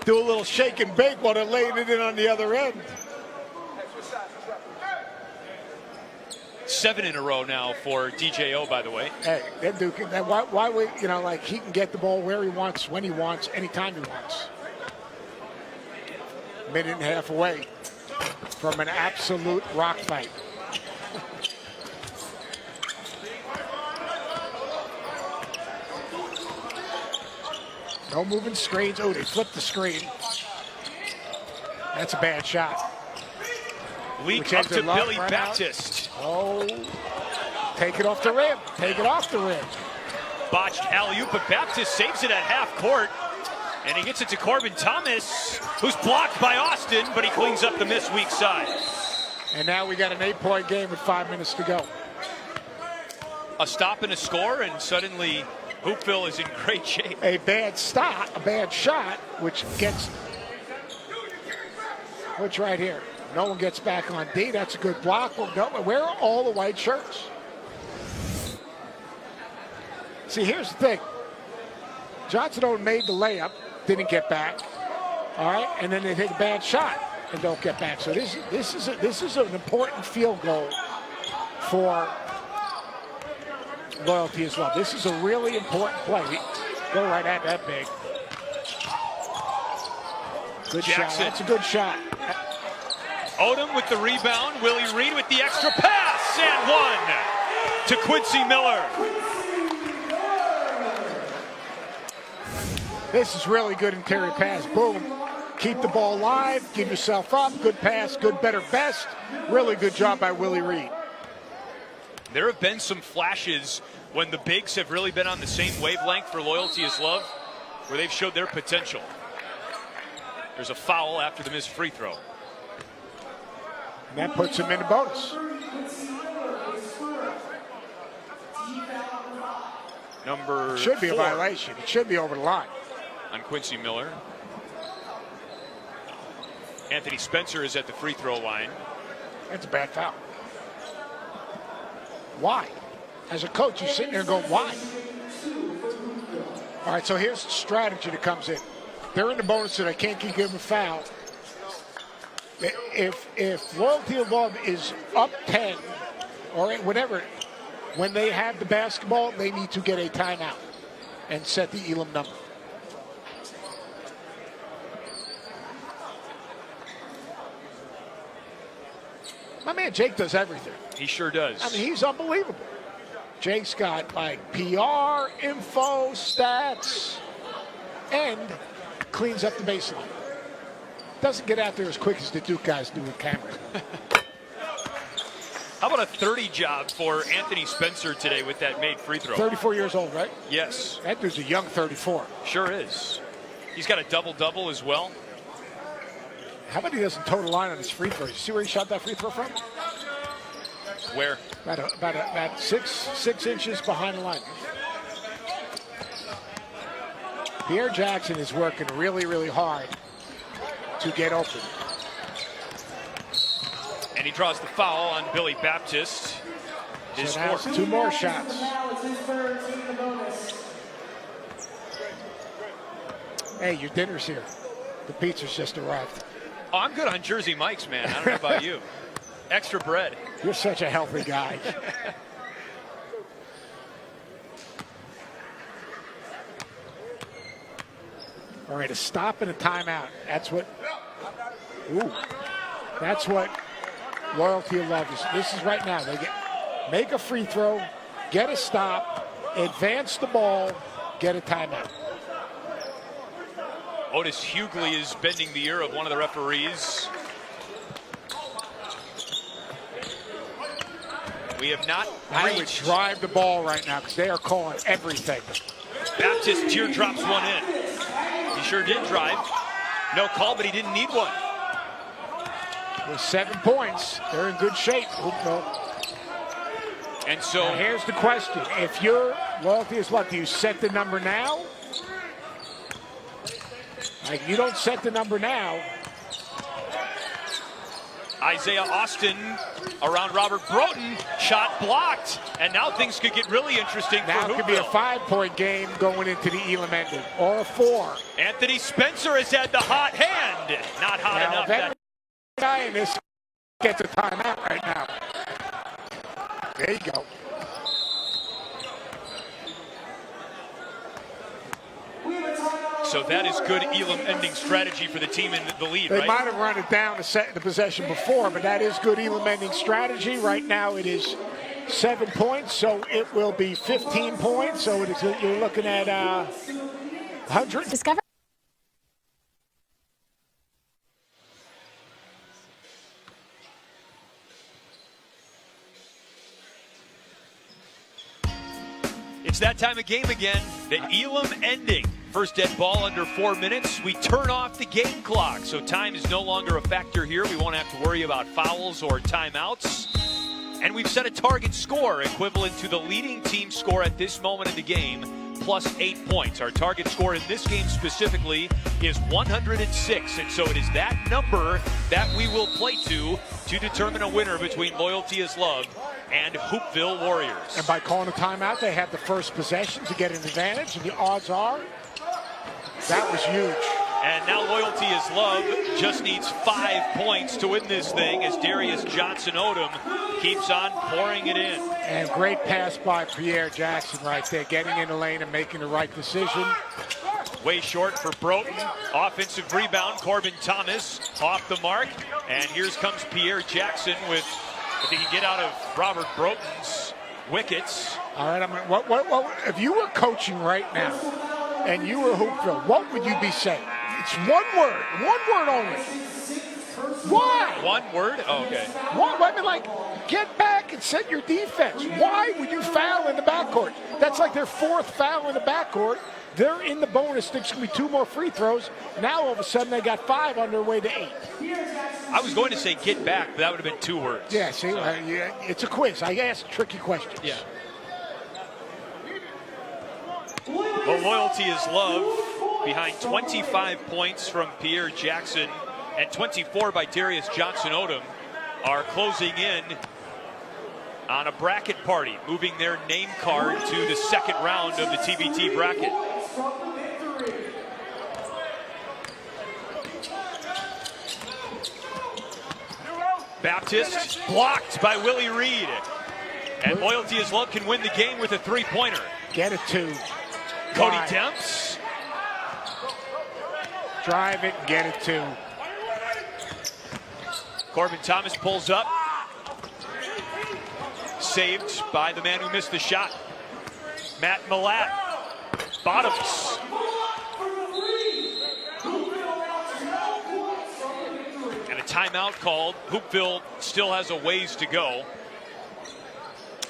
Do a little shake and bake while they're laying it in on the other end. 7 in a row now for DJO, by the way. Hey, that dude, why would, you know, like he can get the ball where he wants, when he wants, anytime he wants. Minute and a half away from an absolute rock fight. No moving screens. Oh, they flipped the screen. That's a bad shot. Leak up to Billy Baptist. Oh, take it off the rim. Take it off the rim. Botched alley-oop, but Baptist saves it at half court. And he gets it to Corbin Thomas, who's blocked by Austin, but he cleans up the miss weak side. And now we got an 8-point game with 5 minutes to go. A stop and a score, and suddenly Hoopville is in great shape. A bad stop, a bad shot, which right here. No one gets back on D. That's a good block. Where are all the white shirts? See, here's the thing. Johnson made the layup, didn't get back. All right, and then they take a bad shot and don't get back. So this is an important field goal for Loyalty as well. This is a really important play. Go right at that big. Good shot. That's a good shot. Odom with the rebound. Willie Reed with the extra pass and one to Quincy Miller. This is really good interior pass. Boom. Keep the ball alive. Give yourself up. Good pass. Good, better, best. Really good job by Willie Reed. There have been some flashes when the bigs have really been on the same wavelength for Loyalty is Love, where they've showed their potential. There's a foul after the missed free throw. And that puts him in the bonus. Number Should be 4 a violation. It should be over the line. on Quincy Miller. Anthony Spencer is at the free throw line. That's a bad foul. Why? As a coach, you're sitting there going, why? All right, so here's the strategy that comes in. They're in the bonus, so they can't keep giving a foul. If Loyalty of Love is up 10 or whatever, when they have the basketball, they need to get a timeout and set the Elam number. My man Jake does everything. He sure does. I mean, he's unbelievable. Jake's got like PR, info, stats, and cleans up the baseline. Doesn't get out there as quick as the Duke guys do with cameras. How about a 30 job for Anthony Spencer today with that made free throw? 34 years old, right? Yes. That dude's a young 34. Sure is. He's got a double-double as well. How about he doesn't toe the line on his free throws? You see where he shot that free throw from? Where? About 6 inches behind the line. Pierre Jackson is working really, really hard to get open. And he draws the foul on Billy Baptist. His So now fourth. 2 more shots. Hey, your dinner's here. The pizza's just arrived. Oh, I'm good on Jersey Mike's, man. I don't know about you. Extra bread. You're such a healthy guy. All right, a stop and a timeout. That's what Loyalty of Love is. This is right now. They make a free throw, get a stop, advance the ball, get a timeout. Otis Hughley is bending the ear of one of the referees. We have not I would reached. drive the ball right now because they are calling everything. Baptist teardrops one in. He sure did drive. No call, but he didn't need one. With 7 points, they're in good shape. And so Now here's the question. If your Loyalty is Love, do you set the number now? Like, you don't set the number now. Isaiah Austin around Robert Broughton, shot blocked, and now things could get really interesting Now for it could be a Hoopville. 5-point game going into the Elam ending, or a 4. Anthony Spencer has had the hot hand. Not hot Now, enough. if every guy in this gets a timeout right now. There you go. So that is good Elam ending strategy for the team in the lead, They right? might have run it down to set the possession before, but that is good Elam ending strategy. Right now it is 7 points, so it will be 15 points. So it is, you're looking at 100. Discover. It's that time of game again. The Elam ending. First dead ball under 4 minutes. We turn off the game clock, so time is no longer a factor here. We won't have to worry about fouls or timeouts. And we've set a target score equivalent to the leading team score at this moment in the game, plus 8 points. Our target score in this game specifically is 106, and so it is that number that we will play to determine a winner between Loyalty is Love and Hoopville Warriors. And by calling a timeout, they have the first possession to get an advantage, and the odds are that was huge. And now Loyalty is Love just needs 5 points to win this thing as Darius Johnson-Odom keeps on pouring it in. And great pass by Pierre Jackson right there, getting in the lane and making the right decision. Way short for Broughton. Offensive rebound, Corbin Thomas off the mark. And here comes Pierre Jackson with, if he can get out of Robert Broughton's wickets. All right, what, if you were coaching right now and you were Hoopville, what would you be saying? It's one word only. Why? One word? Oh, okay. Why? I mean, like, get back and set your defense. Why would you foul in the backcourt? That's like their fourth foul in the backcourt. They're in the bonus. There's going to be 2 more free throws. Now, all of a sudden, they got 5 on their way to 8. I was going to say get back, but that would have been 2 words. Yeah, see, yeah, it's a quiz. I ask tricky questions. Yeah. Well, Loyalty is Love behind 25 points from Pierre Jackson and 24 by Darius Johnson-Odom are closing in on a bracket party, moving their name card to the second round of the TBT bracket. Baptist blocked by Willie Reed. And Loyalty is Love can win the game with a 3-pointer. Get it to Cody Demps. Drive it, get it to. Corbin Thomas pulls up. Saved by the man who missed the shot. Matt Malat. Bottoms. And a timeout called. Hoopville still has a ways to go.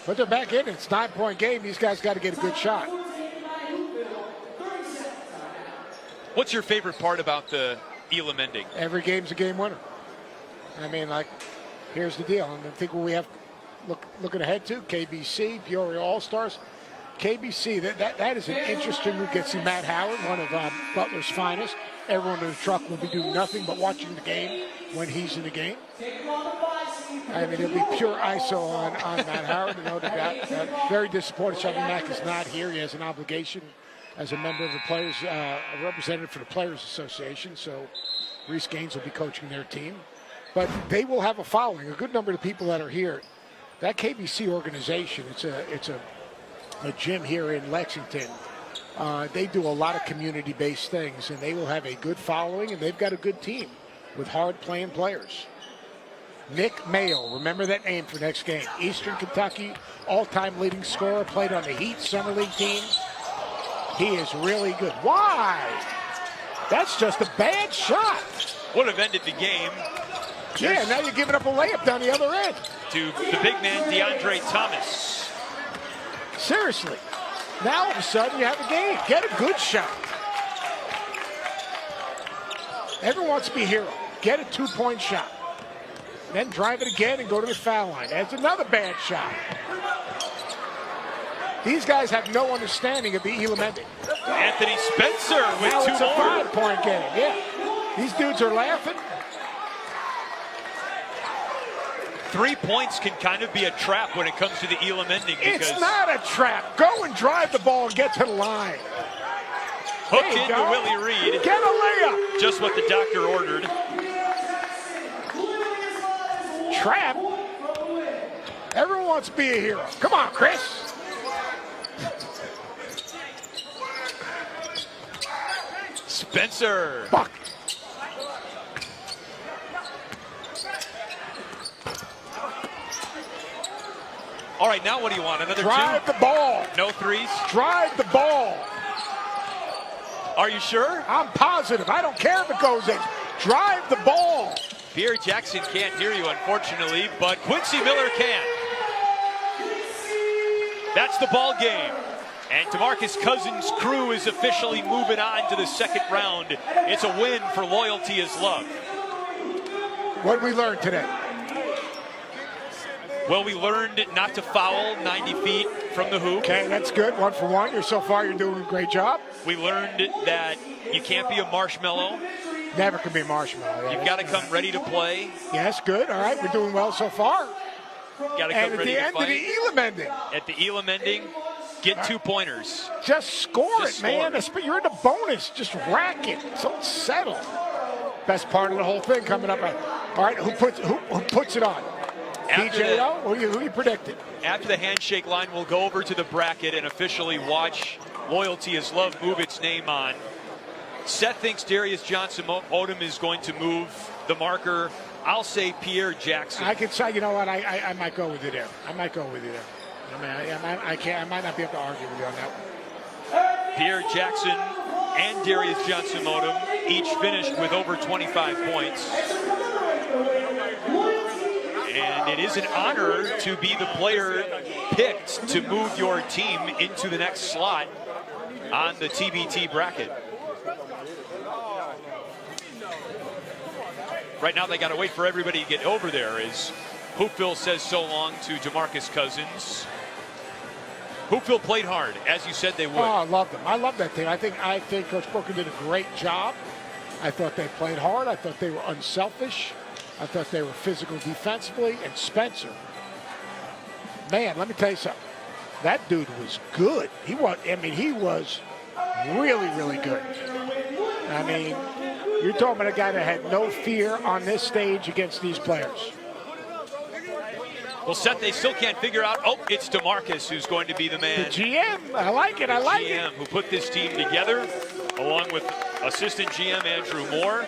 But they're back in. It's a 9-point game. These guys got to get a good shot. What's your favorite part about the Elam ending? Every game's a game winner. I mean, like, here's the deal. And I think what we have looking ahead to, KBC, Peoria All-Stars. KBC, that is an interesting group. Get to see Matt Howard, one of Butler's finest. Everyone in the truck will be doing nothing but watching the game when he's in the game. I mean, it'll be pure ISO on Matt Howard, no doubt. Very disappointed Shelby Mack is not here. He has an obligation as a member of the players, a representative for the Players Association. So Reese Gaines will be coaching their team. But they will have a following, a good number of people that are here. That KBC organization, it's a gym here in Lexington. They do a lot of community-based things, and they will have a good following, and they've got a good team with hard-playing players. Nick Mayo, remember that name for next game. Eastern Kentucky, all-time leading scorer, played on the Heat Summer League team. He is really good. Why? That's just a bad shot. Would have ended the game. Yeah, now you're giving up a layup down the other end. To the big man, DeAndre Thomas. Seriously. Now all of a sudden you have a game. Get a good shot. Everyone wants to be a hero. Get a 2-point shot. Then drive it again and go to the foul line. That's another bad shot. These guys have no understanding of the Elam ending. Anthony Spencer with now 2 it's more. A 5-point game, yeah. These dudes are laughing. 3 points can kind of be a trap when it comes to the Elam ending. Because it's not a trap. Go and drive the ball and get to the line. hook into go. Willie Reed. Get a layup. Just what the doctor ordered. Trap. Everyone wants to be a hero. Come on, Chris. Spencer. Buck. All right, now what do you want? Another Drive two? the ball. No threes? Drive the ball. Are you sure? I'm positive. I don't care if it goes in. Drive the ball. Pierre Jackson can't hear you, unfortunately, but Quincy Miller can. That's the ball game. And DeMarcus Cousins' crew is officially moving on to the second round. It's a win for Loyalty is Love. What did we learn today? Well, we learned not to foul 90 feet from the hoop. Okay, that's good. 1 for 1. So far, you're doing a great job. We learned that you can't be a marshmallow. Never can be a marshmallow. You've got to come ready to play. Yes, good. All right, we're doing well so far. Got to And come at ready the to end of fight. the Elam ending, At the Elam ending, get 2-pointers. just score Just it, man. score. You're in the bonus. Just rack it. Don't settle. Best part of the whole thing coming up. All right, who puts it on? After DJO? Who you predicted? After the handshake line, we'll go over to the bracket and officially watch Loyalty is Love move its name on. Seth thinks Darius Johnson Odom is going to move the marker. I'll say Pierre Jackson. I could say, you know what? I might go with you there. I might go with you there. I mean, I might not be able to argue with you on that one. Pierre Jackson and Darius Johnson Odom each finished with over 25 points. And it is an honor to be the player picked to move your team into the next slot on the TBT bracket. Right now, they got to wait for everybody to get over there as Hoopville says so long to DeMarcus Cousins. Hoopville played hard, as you said they would. Oh, I love them. I love that team. I think Coach Booker did a great job. I thought they played hard. I thought they were unselfish. I thought they were physical defensively. And Spencer, man, let me tell you something. That dude was good. He was really, really good. I mean, you're talking about a guy that had no fear on this stage against these players. Well, Seth, they still can't figure out. Oh, it's DeMarcus who's going to be the man. The GM, I like it. I like GM it. who put this team together, along with assistant GM Andrew Moore.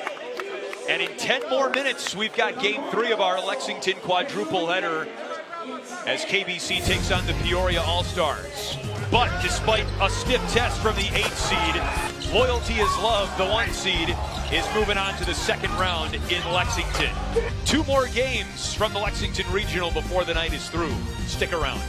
And in 10 more minutes, we've got Game 3 of our Lexington quadruple header as KBC takes on the Peoria All-Stars. But despite a stiff test from the 8th seed, Loyalty is Love, the 1 seed, is moving on to the second round in Lexington. 2 more games from the Lexington Regional before the night is through. Stick around.